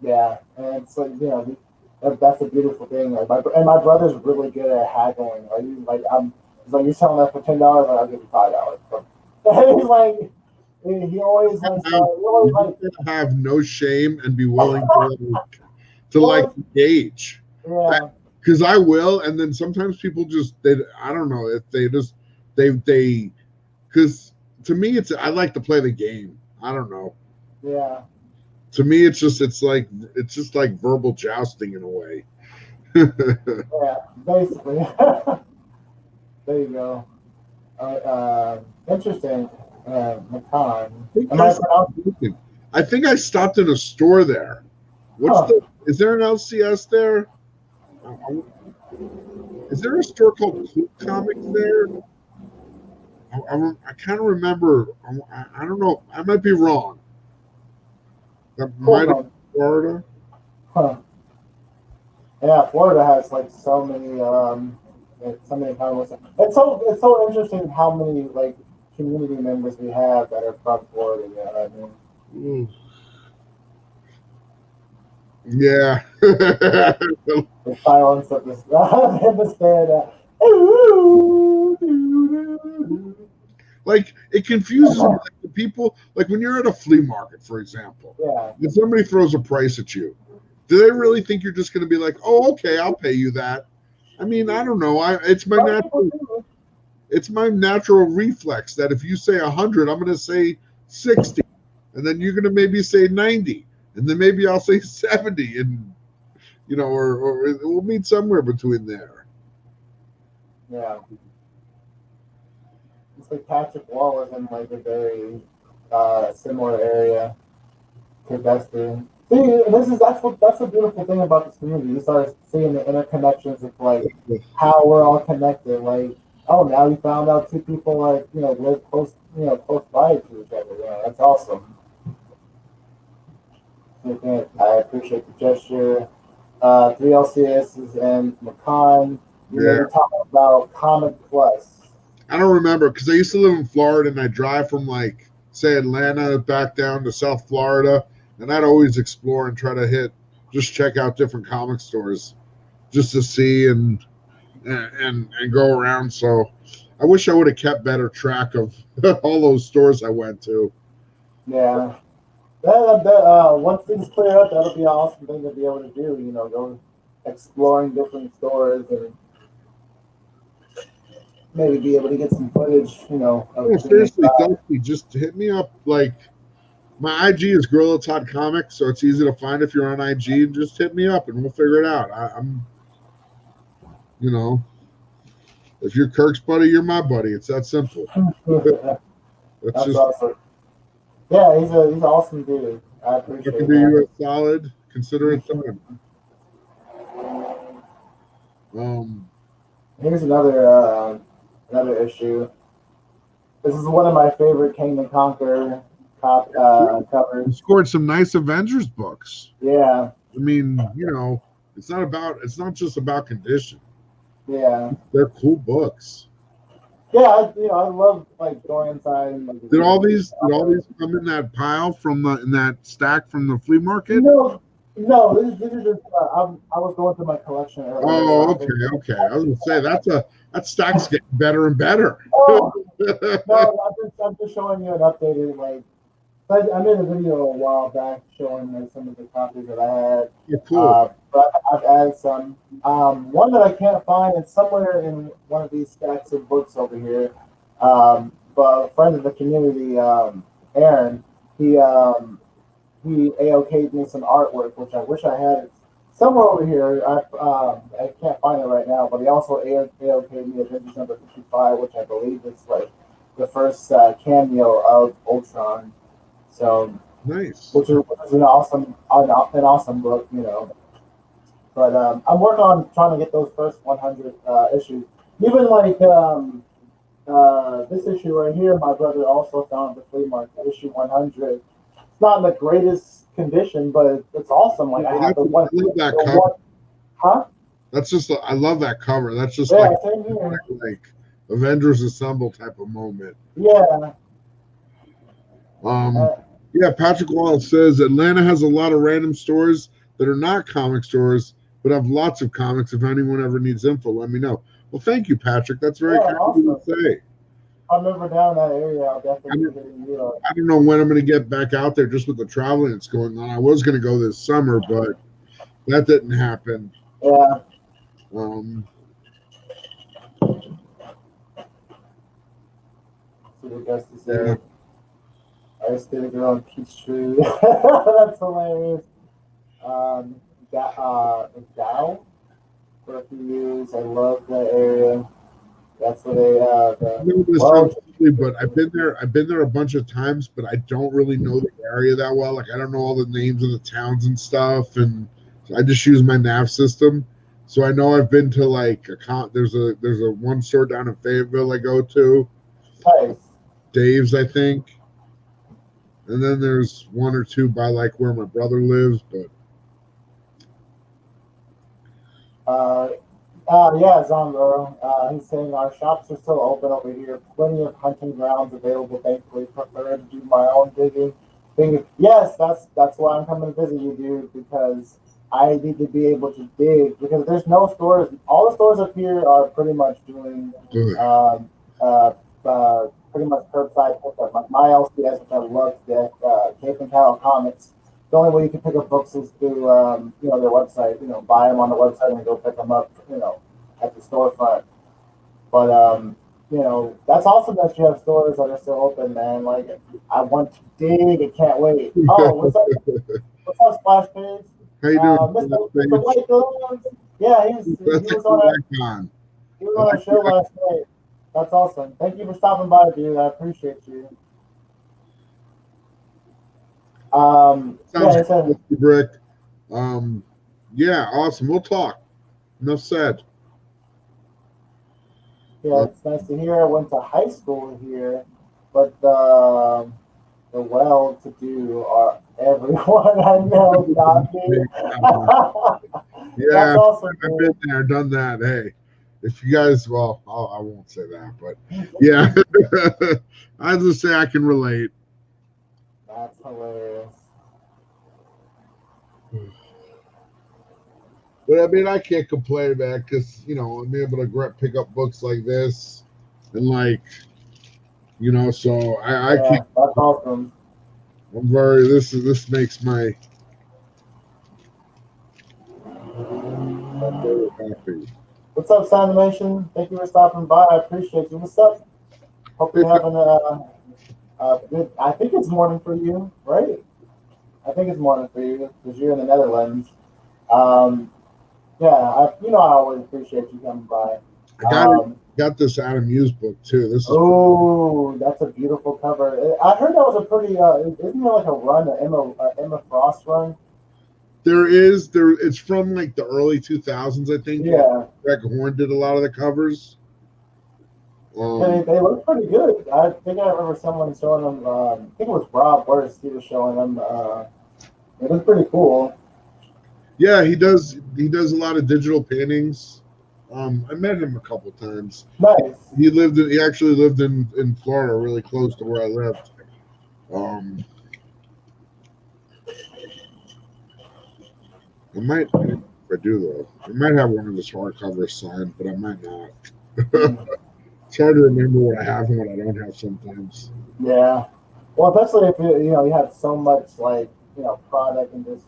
[SPEAKER 1] Yeah, and so that's a beautiful thing. Like my brother's really good at haggling. He's like, you're selling that for $10, I'll give you $5. He's like, he always
[SPEAKER 2] have no shame and be willing to engage.
[SPEAKER 1] Yeah.
[SPEAKER 2] Because I will, and then sometimes people I don't know if they because to me I like to play the game. I don't know.
[SPEAKER 1] Yeah.
[SPEAKER 2] To me, it's just like verbal jousting in a way.
[SPEAKER 1] Yeah, basically. There you go. Interesting.
[SPEAKER 2] I think I stopped in a store there. Is there an LCS there? Is there a store called Cool Comics there? I kind of remember. I don't know. I might be wrong. That might have been Florida.
[SPEAKER 1] Huh. Yeah, Florida has like so many comics. It's so interesting how many like community members we have that are from Florida. You know what I mean?
[SPEAKER 2] Yeah.
[SPEAKER 1] The silence of this in the stand.
[SPEAKER 2] Like it confuses me. Like, the people, like when you're at a flea market, for example, if somebody throws a price at you, do they really think you're just going to be like, "Oh, okay, I'll pay you that"? I mean, I don't know.
[SPEAKER 1] People do.
[SPEAKER 2] It's my natural reflex that if you say 100, I'm going to say 60, and then you're going to maybe say 90, and then maybe I'll say 70, and or we'll meet somewhere between there.
[SPEAKER 1] Yeah. It's like Patrick Wall is in like a very similar area to Dusty. See, that's the beautiful thing about this community. You start seeing the interconnections of like how we're all connected. Like, oh, now you found out two people like live close by to each other. That's awesome. I appreciate the gesture. 3LCS and Macan. You may
[SPEAKER 2] Yeah.
[SPEAKER 1] be talking about Comic Plus.
[SPEAKER 2] I don't remember because I used to live in Florida and I drive from like say Atlanta back down to South Florida, and I'd always explore and try to just check out different comic stores just to see and go around. So I wish I would have kept better track of all those stores I went to.
[SPEAKER 1] Yeah. Once things clear up, that'll be an awesome thing to be able to do. Go exploring different stores and maybe be able to get some footage. Of
[SPEAKER 2] Seriously, Dusty, just hit me up. Like my IG is Gorilla Todd Comics, so it's easy to find if you're on IG. Just hit me up and we'll figure it out. I'm if you're Kirk's buddy, you're my buddy. It's that simple.
[SPEAKER 1] That's awesome. Yeah, he's an awesome dude. I appreciate it. I can
[SPEAKER 2] do you a solid, considerate time.
[SPEAKER 1] Here's another issue. This is one of my favorite King and Conquer covers.
[SPEAKER 2] You scored some nice Avengers books.
[SPEAKER 1] Yeah.
[SPEAKER 2] I mean, it's not just about condition.
[SPEAKER 1] Yeah.
[SPEAKER 2] They're cool books.
[SPEAKER 1] Yeah, I love like going inside and like.
[SPEAKER 2] Did all these come in that pile in that stack from the flea market?
[SPEAKER 1] No, this is just I was going through my collection earlier.
[SPEAKER 2] Oh, okay. I was gonna say that stack's getting better and better.
[SPEAKER 1] Oh, no, I'm just showing you an updated like. I made a video a while back showing like some of the copies that I had.
[SPEAKER 2] Yeah, cool.
[SPEAKER 1] But I've added some. One that I can't find is somewhere in one of these stacks of books over here. But a friend of the community, Aaron, he AOK'd me some artwork, which I wish I had somewhere over here. I can't find it right now, but he also AOK'd me Avengers number 55, which I believe is like the first cameo of Ultron. So
[SPEAKER 2] nice,
[SPEAKER 1] which is an awesome book, But I'm working on trying to get those first 100 issues. Even like this issue right here, my brother also found the flea market, issue 100. It's not in the greatest condition, but it's awesome. Like I have the one.
[SPEAKER 2] I love that cover.
[SPEAKER 1] Huh?
[SPEAKER 2] That's just I love that cover. That's just like Avengers Assemble type of moment.
[SPEAKER 1] Yeah.
[SPEAKER 2] Yeah, Patrick Wallace says Atlanta has a lot of random stores that are not comic stores, but have lots of comics. If anyone ever needs info, let me know. Well, thank you, Patrick. That's very kind of you to say.
[SPEAKER 1] I'm never down that area. I'll definitely be hitting you up.
[SPEAKER 2] I don't know when I'm going to get back out there just with the traveling that's going on. I was going to go this summer, but that didn't happen.
[SPEAKER 1] Yeah. See what Gusty said. I just did a girl on Peachtree. That's hilarious. Dow for a few years. I love that area. That's where they.
[SPEAKER 2] But I've been there a bunch of times, but I don't really know the area that well. Like I don't know all the names of the towns and stuff, and so I just use my nav system. So I know I've been to like there's a one store down in Fayetteville I go to.
[SPEAKER 1] Nice.
[SPEAKER 2] Dave's, I think. And then there's one or two by like where my brother lives, but
[SPEAKER 1] yeah, Zongo. He's saying our shops are still open over here. Plenty of hunting grounds available. Thankfully, prefer to do my own digging. Yes, that's why I'm coming to visit you, dude. Because I need to be able to dig. Because there's no stores. All the stores up here are pretty much doing pretty much curbside pickup. My LCS, which I love to death, Meta4ickal Komicz. The only way you can pick up books is through their website. Buy them on the website and go pick them up. at the storefront. But you know, that's awesome that you have stores that are still open, man. Like I want to dig, I can't wait. Oh, what's up? What's up, Splash Page?
[SPEAKER 2] How you doing,
[SPEAKER 1] Mr. White Gloves. Yeah,
[SPEAKER 2] That's
[SPEAKER 1] he
[SPEAKER 2] a
[SPEAKER 1] was on
[SPEAKER 2] icon.
[SPEAKER 1] our show last night. That's awesome. Thank you for stopping by, dude. I appreciate you.
[SPEAKER 2] Sounds
[SPEAKER 1] Yeah,
[SPEAKER 2] good, Mr. Brick. Yeah, awesome. We'll talk. Enough said.
[SPEAKER 1] yeah, it's nice to hear. I went to high school here, but the well-to-do are everyone I know, not me.
[SPEAKER 2] Yeah,
[SPEAKER 1] That's awesome,
[SPEAKER 2] I've
[SPEAKER 1] dude.
[SPEAKER 2] been there, done that. Hey, if you guys, well, I won't say that, but yeah, I just say I can relate.
[SPEAKER 1] That's hilarious.
[SPEAKER 2] But I mean, I can't complain about it because I'm able to pick up books like this, and so I
[SPEAKER 1] Yeah,
[SPEAKER 2] can't.
[SPEAKER 1] that's awesome.
[SPEAKER 2] I'm very. This makes my very happy.
[SPEAKER 1] What's up, Soundimation? Thank you for stopping by. I appreciate you. What's up? Hope you're having a good. I think it's morning for you, right? I think it's morning for you because you're in the Netherlands. Um, yeah, I always appreciate you coming by.
[SPEAKER 2] I got this Adam Hughes book too. This is
[SPEAKER 1] Oh, that's a beautiful cover. I heard that was a pretty. Isn't there like a run, Emma Frost run?
[SPEAKER 2] there. It's from like the early 2000s, I think.
[SPEAKER 1] Yeah.
[SPEAKER 2] Greg Horn did a lot of the covers.
[SPEAKER 1] They look pretty good. I think I remember someone showing them. I think it was Rob Worst. He was showing them. It was pretty cool.
[SPEAKER 2] Yeah, he does a lot of digital paintings. I met him a couple times.
[SPEAKER 1] Nice.
[SPEAKER 2] He actually lived in Florida, really close to where I lived. I might, if I do though, I might have one of his hardcovers signed, but I might not. It's hard to remember what I have and what I don't have sometimes.
[SPEAKER 1] Yeah. Well, especially if you have so much product and just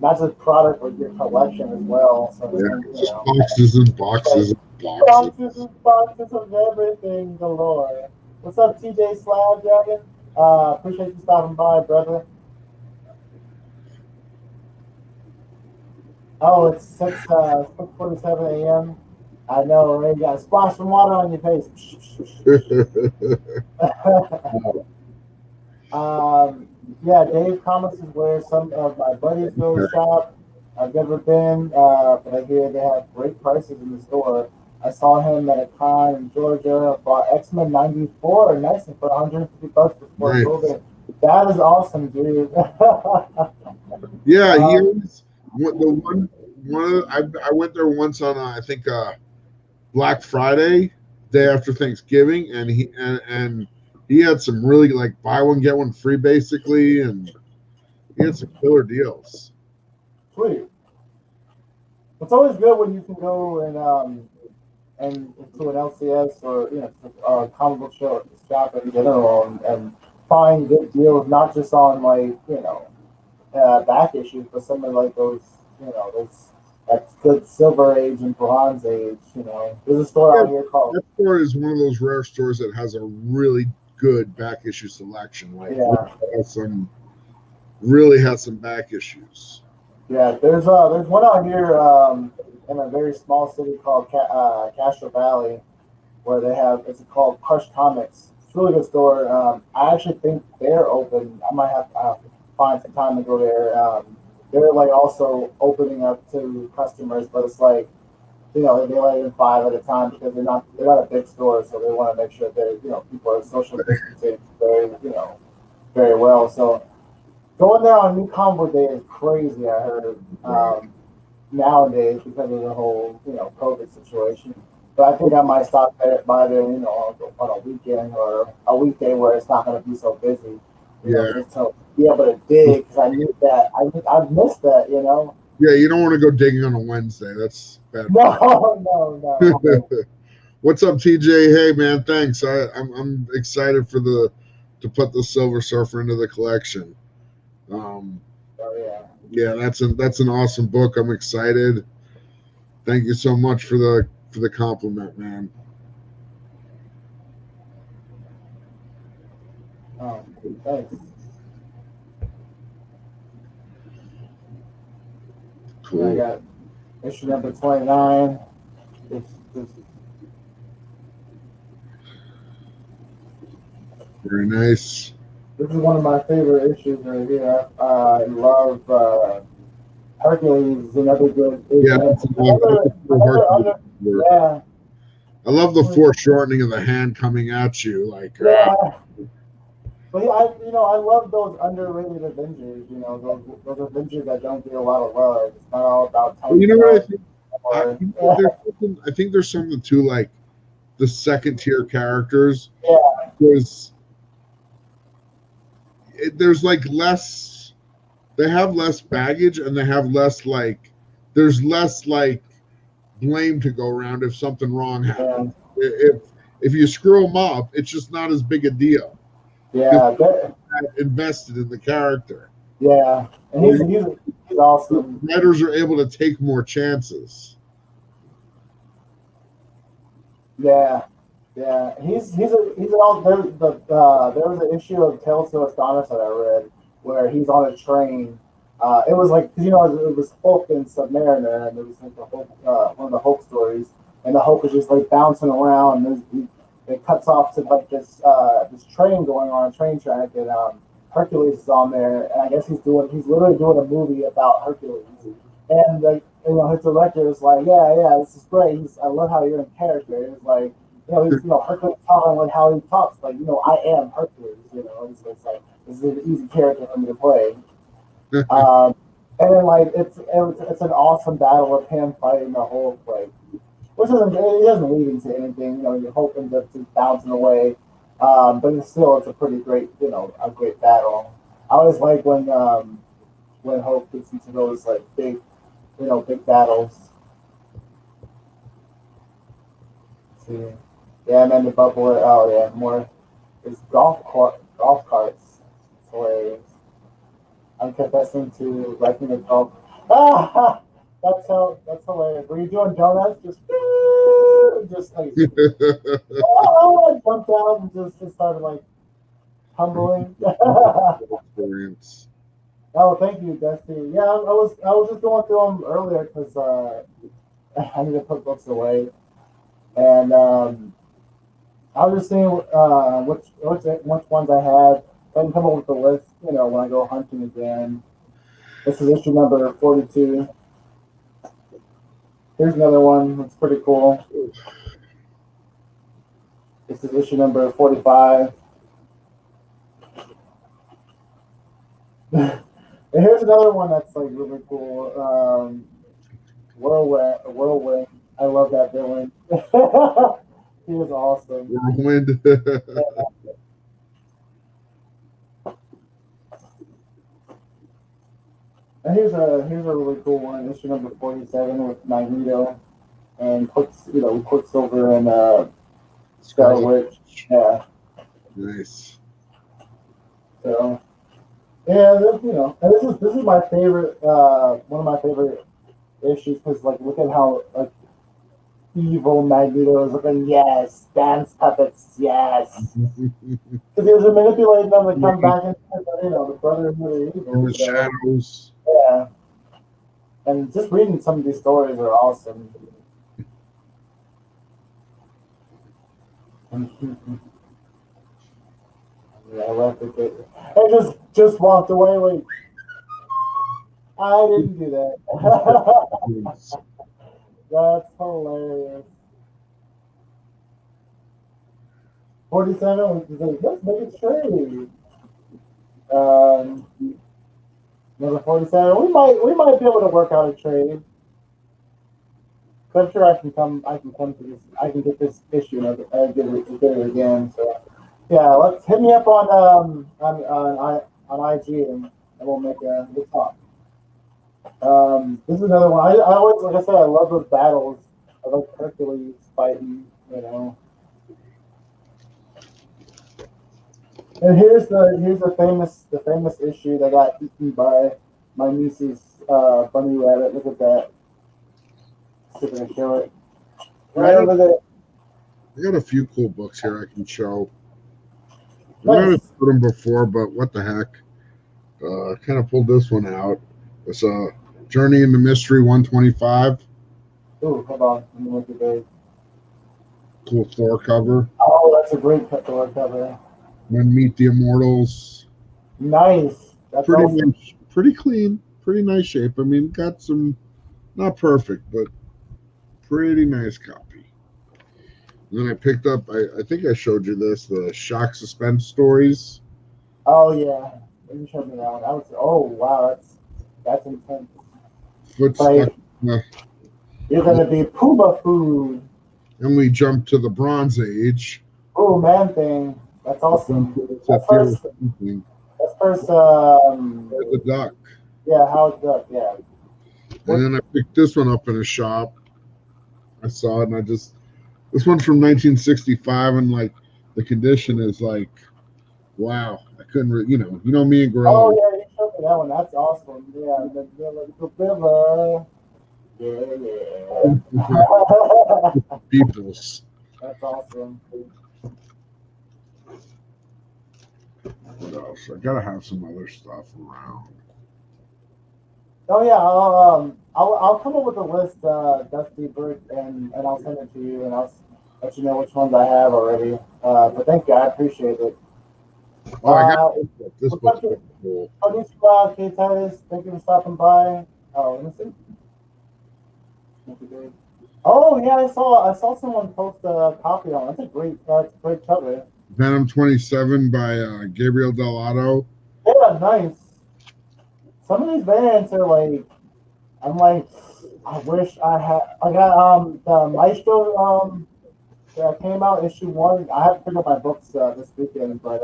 [SPEAKER 1] not just product but your collection as well. So
[SPEAKER 2] Yeah, just boxes and boxes and boxes.
[SPEAKER 1] Boxes and boxes of everything galore. What's up, TJ Slab Dragon? Appreciate you stopping by, brother. Oh, it's 6:47 a.m. I know, right? You got to splash some water on your face. Yeah, Dave Comics is where some of my buddies go to shop. I've never been, but I hear they have great prices in the store. I saw him at a con in Georgia, bought X-Men 94 nice for $150 before COVID. That is awesome, dude.
[SPEAKER 2] Yeah, here's the one I went there once on I think Black Friday, day after Thanksgiving, and he had some really buy one get one free basically, and he had some killer deals.
[SPEAKER 1] Sweet. It's always good when you can go and to an LCS or comic book shop in general and find good deals, not just on back issues, but some of those that's good Silver Age and Bronze Age. There's a store out here called.
[SPEAKER 2] That store is one of those rare stores that has a really good back issue selection. Really has some back issues.
[SPEAKER 1] Yeah, there's one out here in a very small city called Castro Valley, where they have it's called Crush Comics. It's a really good store. I actually think they're open. I might have to find some time to go there. They're also opening up to customers, but it's they let in 5 at a time because they're not a big store, so they want to make sure that people are social distancing very well. So going there on New Comic Day is crazy. I heard nowadays because of the whole COVID situation. But I think I might stop by there on a weekend or a weekday where it's not going to be so busy. Just to be able to dig because I need that. I missed that.
[SPEAKER 2] Yeah, you don't want to go digging on a Wednesday. That's bad.
[SPEAKER 1] No.
[SPEAKER 2] What's up, TJ? Hey, man, thanks. I'm excited to put the Silver Surfer into the collection. Yeah, that's an awesome book. I'm excited. Thank you so much for the for the compliment, man.
[SPEAKER 1] Oh, thanks.
[SPEAKER 2] Cool.
[SPEAKER 1] I got issue number 29. This
[SPEAKER 2] Very nice.
[SPEAKER 1] This is one of my favorite issues right here. I love Hercules, another good issue.
[SPEAKER 2] Yeah,
[SPEAKER 1] Yeah.
[SPEAKER 2] I love the foreshortening of the hand coming at you, like.
[SPEAKER 1] Yeah. But I love those underrated Avengers. Those Avengers that don't get a lot of love. It's not all about.
[SPEAKER 2] Well, you know what I think? I think there's something to like the second tier characters.
[SPEAKER 1] Yeah.
[SPEAKER 2] Because there's like less. They have less baggage, and they have less like. There's less like blame to go around if something wrong happens. Yeah. If you screw them up, it's just not as big a deal.
[SPEAKER 1] Yeah,
[SPEAKER 2] invested in the character.
[SPEAKER 1] Yeah, and he's awesome.
[SPEAKER 2] Writers are able to take more chances.
[SPEAKER 1] Yeah, he's all there. There was an issue of Tales to Astonish that I read where he's on a train. It was like it was Hulk and Submariner, and it was like the Hulk, one of the Hulk stories, and the Hulk was just like bouncing around. And it cuts off to like this train going on a train track, and Hercules is on there, and I guess he's literally doing a movie about Hercules, and like his director is like, yeah, this is great. I love how you're in character. It's like Hercules talking like how he talks, like I am Hercules. It's like this is an easy character for me to play. And then like it's an awesome battle of him fighting the Hulk, like. Which doesn't lead into anything, you're hoping that it's bouncing away. But it's a pretty great, a great battle. I always like when Hope gets into those like big battles. Let's see. Yeah, and then the bubble. Oh yeah, more. It's golf carts. It's hilarious. I'm confessing to liking the golf. Ah! That's hilarious. Were you doing donuts? Just like I jumped out and just started like humbling.
[SPEAKER 2] Experience.
[SPEAKER 1] Oh, thank you, Dusty. Yeah, I was just going through them earlier because I need to put books away, and I was just seeing which ones I had. I can come up with the list, when I go hunting again. This is issue number 42. Here's another one that's pretty cool. This is issue number 45. And here's another one that's like really cool. Whirlwind. I love that villain. He was awesome.
[SPEAKER 2] Whirlwind.
[SPEAKER 1] And here's a really cool one, issue number 47 with Magneto and Quicksilver and Scarlet Witch. Yeah.
[SPEAKER 2] Nice.
[SPEAKER 1] So yeah, and this is my favorite one of my favorite issues because like look at how like evil Magneto is looking. Yes, dance puppets. Yes, because he was manipulating them to come back into the Brotherhood of Evil.
[SPEAKER 2] In the shadows.
[SPEAKER 1] Yeah, and just reading some of these stories are awesome. Yeah, I left it. I just walked away. Like I didn't do that. That's hilarious. 47 was let's make it trade. Number 47. We might be able to work out a trade. I'm sure I can come to this. I can get this issue and get it again. So yeah, hit me up on IG and we'll make a good talk. This is another one. I always, like I said, I love those battles. I like Hercules fighting, And here's the famous issue that got eaten by my niece's bunny rabbit. Look at that. See if I can show it. Right over there.
[SPEAKER 2] I got a few cool books here I can show. I
[SPEAKER 1] Nice.
[SPEAKER 2] might have put them before, but what the heck? I kind of pulled this one out. It's a Journey into Mystery 125.
[SPEAKER 1] Ooh, hold on. Let me look at this.
[SPEAKER 2] Cool floor cover.
[SPEAKER 1] Oh, that's a great door cover.
[SPEAKER 2] Then Meet the Immortals.
[SPEAKER 1] Nice. That's
[SPEAKER 2] Pretty
[SPEAKER 1] awesome.
[SPEAKER 2] nice, pretty clean, pretty nice shape. I mean, got some, not perfect, but pretty nice copy. And then I picked up, I think I showed you this, the Shock Suspense Stories.
[SPEAKER 1] Oh yeah. You showed me that one. Oh wow, that's intense.
[SPEAKER 2] Foot
[SPEAKER 1] Like,
[SPEAKER 2] stuck.
[SPEAKER 1] you're gonna be Puma food.
[SPEAKER 2] And we jump to the Bronze Age.
[SPEAKER 1] Oh man thing. That's awesome. That's first
[SPEAKER 2] the Duck.
[SPEAKER 1] yeah, Howard Duck, yeah.
[SPEAKER 2] And then I picked this one up in a shop. I saw it, and this one's from 1965, and like the condition is like, wow. I couldn't, you know me and Gorilla.
[SPEAKER 1] Oh yeah, you showed me that one. That's awesome. Yeah, the Gorilla. Yeah.
[SPEAKER 2] Peoples.
[SPEAKER 1] That's awesome.
[SPEAKER 2] What else? I gotta have some other stuff around.
[SPEAKER 1] Oh yeah, I'll come up with a list, Dusty Brick, and I'll send it to you, and I'll let you know which ones I have already. But thank you, I appreciate it.
[SPEAKER 2] Oh, I got this book's pretty cool.
[SPEAKER 1] K Titus, thank you for stopping by. Oh, let me see. Oh yeah, I saw someone post a copy on. That's a great cover.
[SPEAKER 2] Venom 27 by Gabriel Dell'Otto.
[SPEAKER 1] Yeah, nice. Some of these variants are like, I'm like, I wish I had. I got the Maestro that came out issue 1. I have to pick up my books this weekend, but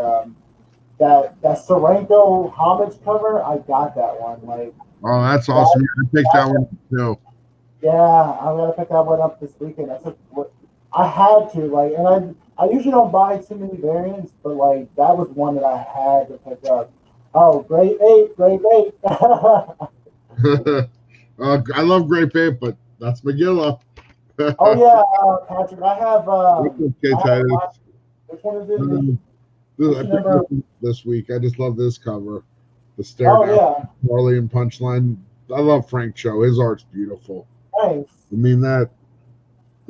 [SPEAKER 1] that Sorenko homage cover, I got that one. Like,
[SPEAKER 2] oh, that's awesome! I picked that one too.
[SPEAKER 1] Yeah, I'm gonna pick that one up this weekend. I had to, like, and I usually don't buy too many variants, but like that was one that I had to pick up. Oh, great 8.
[SPEAKER 2] I love Grape 8, but that's Megillah.
[SPEAKER 1] Oh yeah, Patrick, I have.
[SPEAKER 2] Okay, Titus.
[SPEAKER 1] Which one is it?
[SPEAKER 2] I picked up this week. I just love this cover. The stare
[SPEAKER 1] Oh
[SPEAKER 2] down,
[SPEAKER 1] yeah,
[SPEAKER 2] Marley and Punchline. I love Frank Cho. His art's beautiful.
[SPEAKER 1] nice.
[SPEAKER 2] I mean the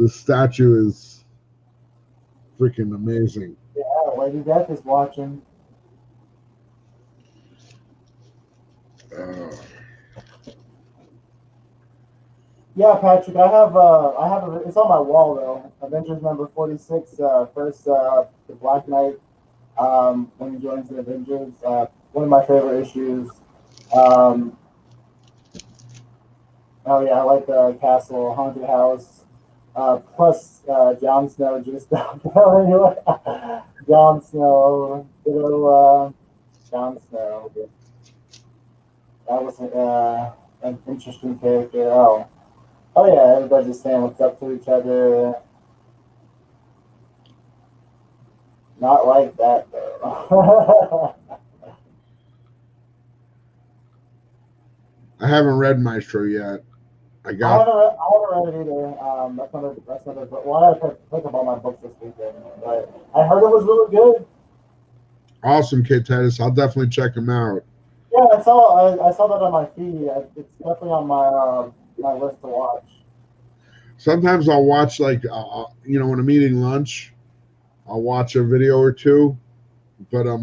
[SPEAKER 2] statue is freaking amazing.
[SPEAKER 1] Yeah, Lady Death is watching. Yeah, Patrick, I have it's on my wall though. Avengers number 46, first the Black Knight, when he joins the Avengers. One of my favorite issues. Oh yeah, I like the Castle Haunted House. Plus Jon Snow just Jon Snow, Jon Snow. That was an interesting character. Oh yeah, everybody's just saying what's up to each other. Not like that though.
[SPEAKER 2] I haven't read Maestro yet. I
[SPEAKER 1] I
[SPEAKER 2] got.
[SPEAKER 1] haven't read it either. That's another. Well, I have to pick up all my books this weekend, but I heard it was really good.
[SPEAKER 2] Awesome, Kate Titus. I'll definitely check them out.
[SPEAKER 1] Yeah, I saw that on my feed. It's definitely on my list to watch.
[SPEAKER 2] Sometimes I'll watch when I'm eating lunch, I'll watch a video or two, but I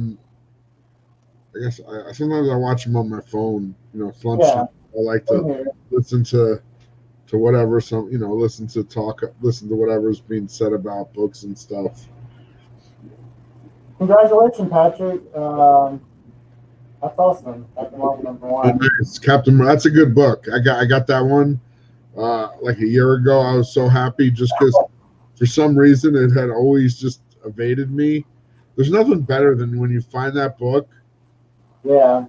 [SPEAKER 2] guess sometimes I watch them on my phone. It's lunchtime. Yeah. I like to listen to whatever listen to whatever's being said about books and stuff.
[SPEAKER 1] Congratulations, Patrick. That's awesome. Captain Marvel #1.
[SPEAKER 2] Nice. Captain. That's a good book. I got that one like a year ago. I was so happy just because for some reason it had always just evaded me. There's nothing better than when you find that book.
[SPEAKER 1] Yeah.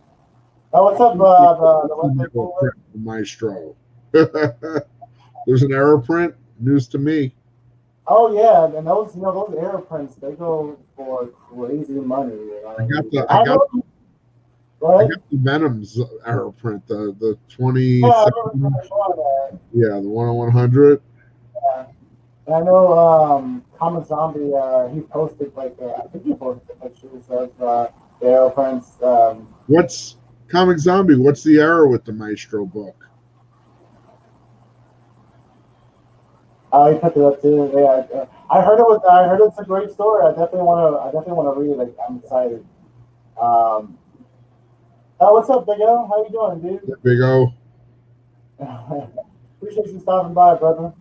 [SPEAKER 1] Oh, what's up,
[SPEAKER 2] the Maestro? There's an error print. News to me.
[SPEAKER 1] Oh yeah, and those error prints, they go for crazy money.
[SPEAKER 2] I got the Venom's error print, the 20.
[SPEAKER 1] Yeah,
[SPEAKER 2] the 1/100.
[SPEAKER 1] Yeah, And I know Comic Zombie, he posted like I think he posted pictures of the arrow prints.
[SPEAKER 2] What's Comic Zombie? What's the error with the Maestro book?
[SPEAKER 1] Oh, he picked it up too. Yeah, I heard it was. I heard it's a great story. I definitely want to. I definitely want to read it. Like, I'm excited. What's up, Big L? How you doing, dude?
[SPEAKER 2] Big O.
[SPEAKER 1] Appreciate you stopping by, brother.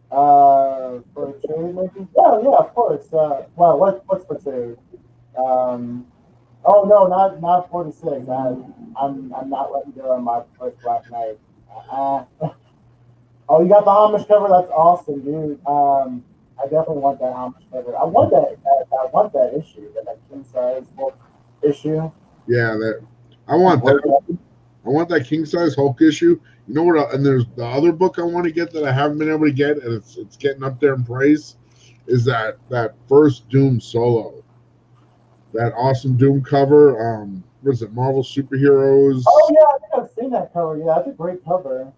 [SPEAKER 1] For trade, maybe? Yeah, yeah, of course. Well, what's for trade? Um, oh no, not 46. I'm not letting go on my first Black Knight. Uh, oh, you got the homage cover. That's awesome, dude. I definitely want that homage cover. I want I want that issue, that king size book issue.
[SPEAKER 2] Yeah, that I want that. I want that king size Hulk issue. You know what? And there's the other book I want to get that I haven't been able to get, and it's getting up there in price. Is that first Doom solo? That awesome Doom cover. What is it? Marvel Superheroes.
[SPEAKER 1] Oh yeah, I think I've seen that cover. Yeah, that's a great cover.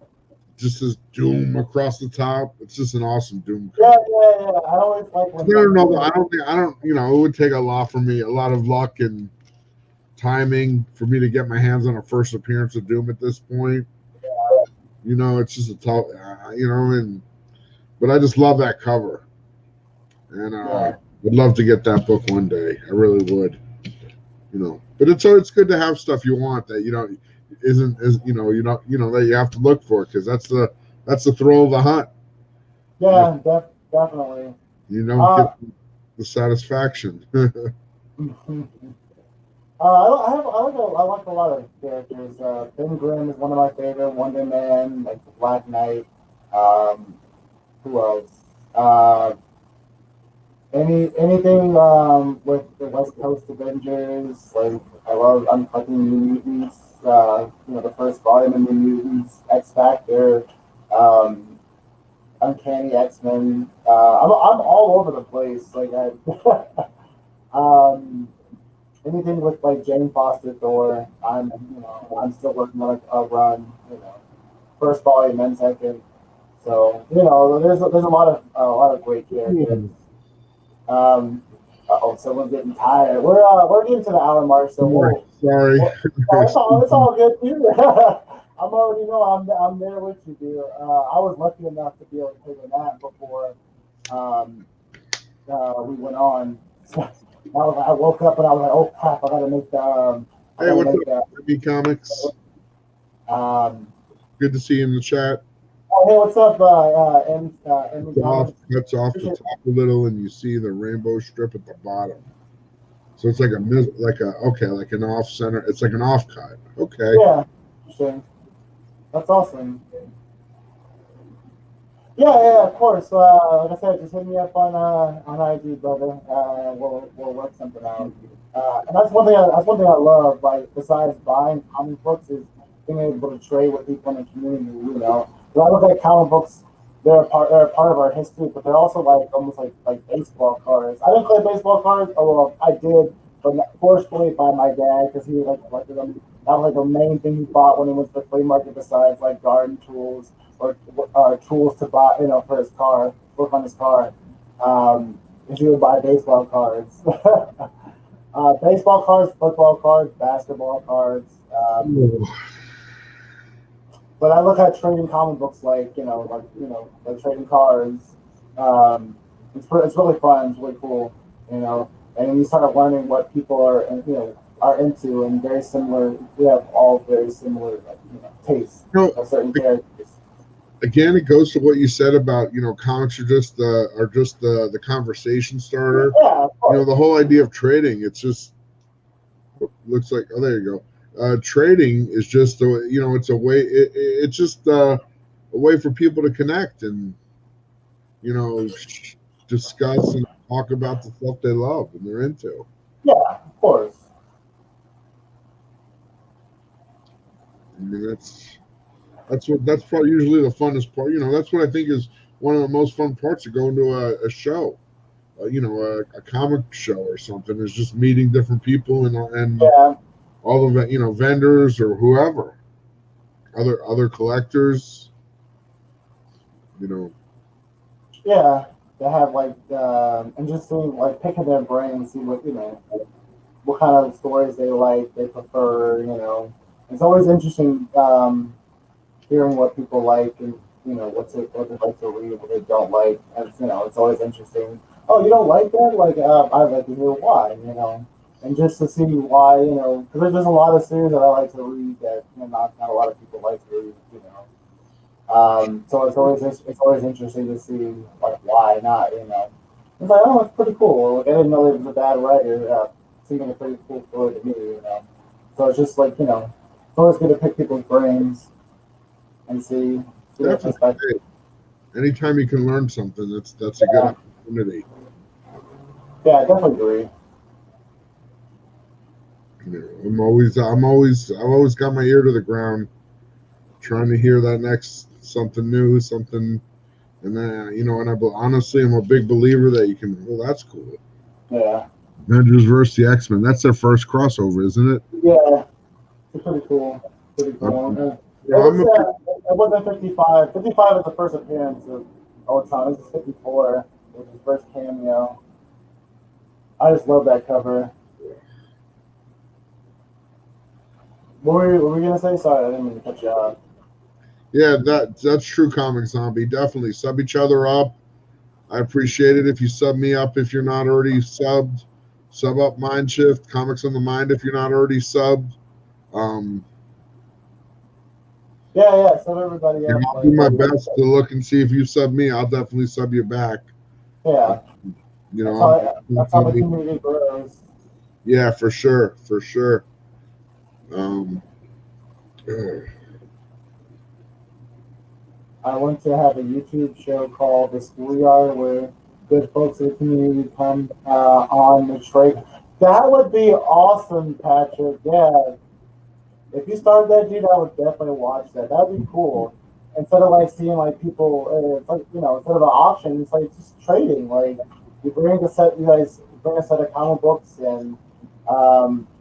[SPEAKER 2] Just says Doom across the top. It's just an awesome Doom
[SPEAKER 1] cover. Yeah. I always like when.
[SPEAKER 2] I don't know. I don't. You know, it would take a lot for me, a lot of luck and timing for me to get my hands on a first appearance of Doom at this point.
[SPEAKER 1] Yeah.
[SPEAKER 2] You know, it's just a tough. But I just love that cover, and would love to get that book one day. I really would. You know, but it's good to have stuff you want that isn't that you have to look for, because that's the thrill of the hunt.
[SPEAKER 1] Yeah, definitely.
[SPEAKER 2] You don't get the satisfaction.
[SPEAKER 1] I like a lot of characters. Ben Grimm is one of my favorite. Wonder Man, like the Black Knight. Who else? Anything with the West Coast Avengers. Like I'm collecting New Mutants. The first volume of New Mutants, X Factor, Uncanny X-Men. I'm all over the place. Like anything with like Jane Foster Thor, I'm still working on a run. First volume and second. So there's a lot of great characters. Someone's getting tired. We're getting to the hour mark, so
[SPEAKER 2] sorry.
[SPEAKER 1] It's all good, dude. I'm already know I'm there with you, dude. I was lucky enough to be able to take a nap before we went on. I woke up and I was like, oh crap, I gotta make the.
[SPEAKER 2] Hey, what's up, Midnite Comics? Good to see you in the chat.
[SPEAKER 1] Oh, hey, what's up,
[SPEAKER 2] Cuts off the top a little, and you see the rainbow strip at the bottom. So it's like like an off center. It's like an off cut. Okay.
[SPEAKER 1] Yeah, sure. That's awesome. Yeah, of course. Like I said, just hit me up on IG, brother. We'll work something out. And that's one thing. I love. Like, besides buying comic books, is being able to trade with people in the community. When I look at comic books, they're a part of our history, but they're also like almost like baseball cards. I didn't play baseball cards. Oh well, I did, but forcefully by my dad, because he like collected them. That was like the main thing he bought when he went to the flea market, besides like garden tools or tools to buy, for his car, work on his car. He would buy baseball cards, baseball cards, football cards, basketball cards. But I look at trading comic books like trading cards. It's really fun. It's really cool, And you start learning what people are into, and very similar. We have all very similar tastes of certain characters.
[SPEAKER 2] Again, it goes to what you said about comics are just the conversation starter.
[SPEAKER 1] Yeah,
[SPEAKER 2] the whole idea of trading. It's just looks like there you go. Trading is just it's a way. It's just a way for people to connect and discuss and talk about the stuff they love and they're into.
[SPEAKER 1] Yeah, of course.
[SPEAKER 2] I mean, that's probably usually the funnest part. That's what I think is one of the most fun parts of going to a show. A comic show or something, is just meeting different people and
[SPEAKER 1] yeah.
[SPEAKER 2] All the vendors or whoever, other collectors.
[SPEAKER 1] yeah, they have like and just seeing like picking their brains, see what kind of stories they like, they prefer. It's always interesting hearing what people like and what they like to read, what they don't like. And it's always interesting. Oh, you don't like that? Like I'd like to hear why. And just to see why. Because there's a lot of series that I like to read that not a lot of people like to read. So it's always interesting to see like why not. It's like, oh, it's pretty cool. Like I didn't know he was a bad writer. Seeming a pretty cool story to me. So it's just like it's always good to pick people's brains and see their perspective.
[SPEAKER 2] Definitely. Anytime you can learn something, that's a good
[SPEAKER 1] Yeah,
[SPEAKER 2] opportunity.
[SPEAKER 1] yeah, I definitely agree.
[SPEAKER 2] I've always got my ear to the ground, trying to hear that next something new, something, and then and honestly, I'm a big believer that you can. Well, that's cool.
[SPEAKER 1] Yeah,
[SPEAKER 2] Avengers versus the X-Men. That's their first crossover, isn't it?
[SPEAKER 1] yeah, it's pretty cool. Pretty cool.
[SPEAKER 2] You know, I'm a,
[SPEAKER 1] It wasn't 55. 55 is the first appearance of Ultron. This is 54, which is his first cameo. I just love that cover. What were we gonna say? Sorry, I didn't mean to cut you off.
[SPEAKER 2] yeah, that's true. Comic Zombie. Definitely sub each other up. I appreciate it if you sub me up if you're not already subbed. Sub up Mind Shift, Comics on the Mind if you're not already subbed. Um,
[SPEAKER 1] Yeah. So everybody
[SPEAKER 2] and
[SPEAKER 1] else,
[SPEAKER 2] I'll
[SPEAKER 1] like,
[SPEAKER 2] do my best to look and see if you sub me. I'll definitely sub you back.
[SPEAKER 1] yeah,
[SPEAKER 2] You
[SPEAKER 1] that's
[SPEAKER 2] know,
[SPEAKER 1] how the community grows.
[SPEAKER 2] yeah, for sure, for sure. Um,
[SPEAKER 1] I want to have a YouTube show called The Schoolyard where good folks in the community come on the trade. That would be awesome, Patrick. Yeah, if you start that, dude, I would definitely watch that. That'd be cool. Instead of like seeing like people, it's like instead of an auction, it's like just trading. Like you guys bring a set of comic books, and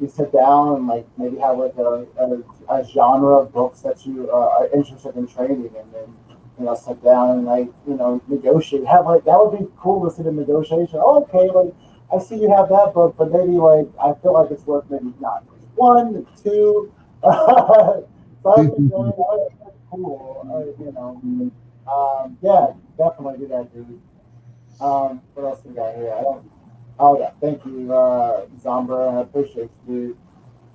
[SPEAKER 1] you sit down and like maybe have like a genre of books that you are interested in trading, and then sit down and like negotiate. Have like that would be cool to see the negotiation. Oh, okay, like I see you have that book, but maybe like I feel like it's worth maybe not one, two. So I think that's cool. Yeah, definitely do that, dude. What else we got here? I don't. Oh yeah, thank you, Zombra. I appreciate you, dude.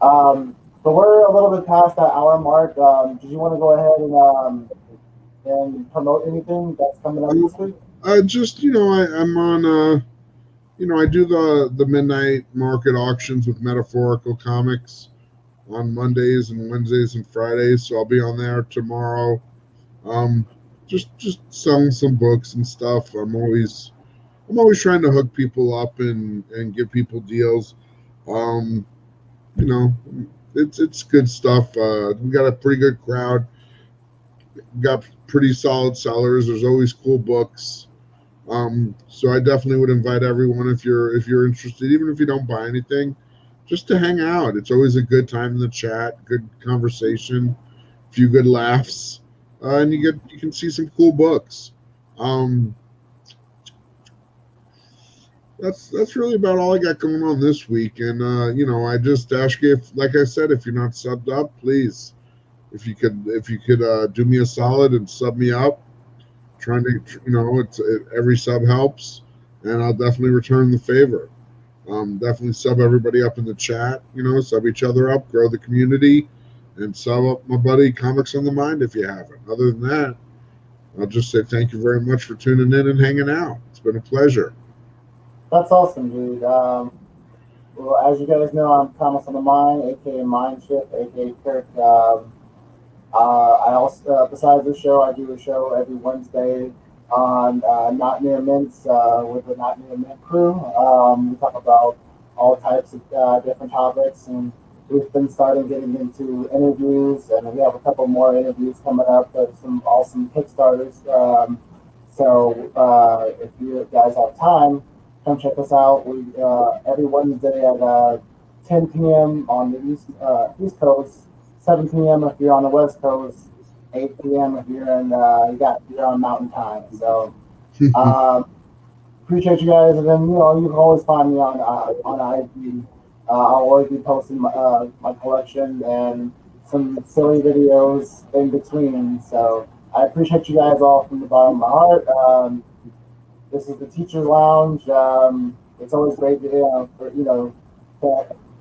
[SPEAKER 1] But we're a little bit past that hour mark. Did you want to go ahead and promote anything that's coming up this week?
[SPEAKER 2] just I'm on. I do the Midnite Market auctions with Meta4ickal Komicz on Mondays and Wednesdays and Fridays. So I'll be on there tomorrow. Um, just selling some books and stuff. I'm always trying to hook people up and give people deals. Um, you know, it's good stuff. We got a pretty good crowd. We got pretty solid sellers. There's always cool books. So I definitely would invite everyone if you're interested, even if you don't buy anything, just to hang out. It's always a good time in the chat, good conversation, a few good laughs, and you can see some cool books. Um, that's really about all I got going on this week. And I just ask you, if, like I said, if you're not subbed up, please, if you could do me a solid and sub me up. Trying to, every sub helps, and I'll definitely return the favor. Definitely sub everybody up in the chat. Sub each other up, grow the community, and sub up my buddy Comics on the Mind if you haven't. Other than that, I'll just say thank you very much for tuning in and hanging out. It's been a pleasure.
[SPEAKER 1] That's awesome, dude. Well, as you guys know, I'm Thomas on the Mind, aka Mind Shift, aka Kirk. I also, besides this show, I do a show every Wednesday on Not Near Mints with the Not Near Mint crew. We talk about all types of different topics, and we've been starting getting into interviews, and we have a couple more interviews coming up. There's some awesome Kickstarters. So if you guys have time, come check us out. We every Wednesday at 10 p.m. on the East Coast. 7 p.m. if you're on the West Coast, 8 p.m. if you're you're on Mountain Time. So Appreciate you guys, and then you can always find me on IG. I'll always be posting my collection and some silly videos in between. So I appreciate you guys all from the bottom of my heart. This is the Teachers Lounge. It's always great to to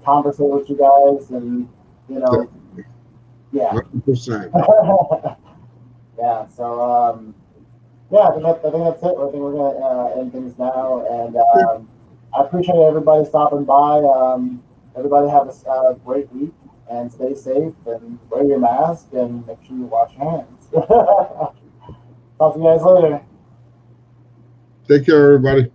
[SPEAKER 1] conversate with you guys, and yeah.
[SPEAKER 2] 100%.
[SPEAKER 1] Yeah. So yeah, I think that's it. I think we're gonna end things now, and I appreciate everybody stopping by. Everybody have a great week, and stay safe, and wear your mask, and make sure you wash your hands. Talk to you guys later.
[SPEAKER 2] Take care, everybody.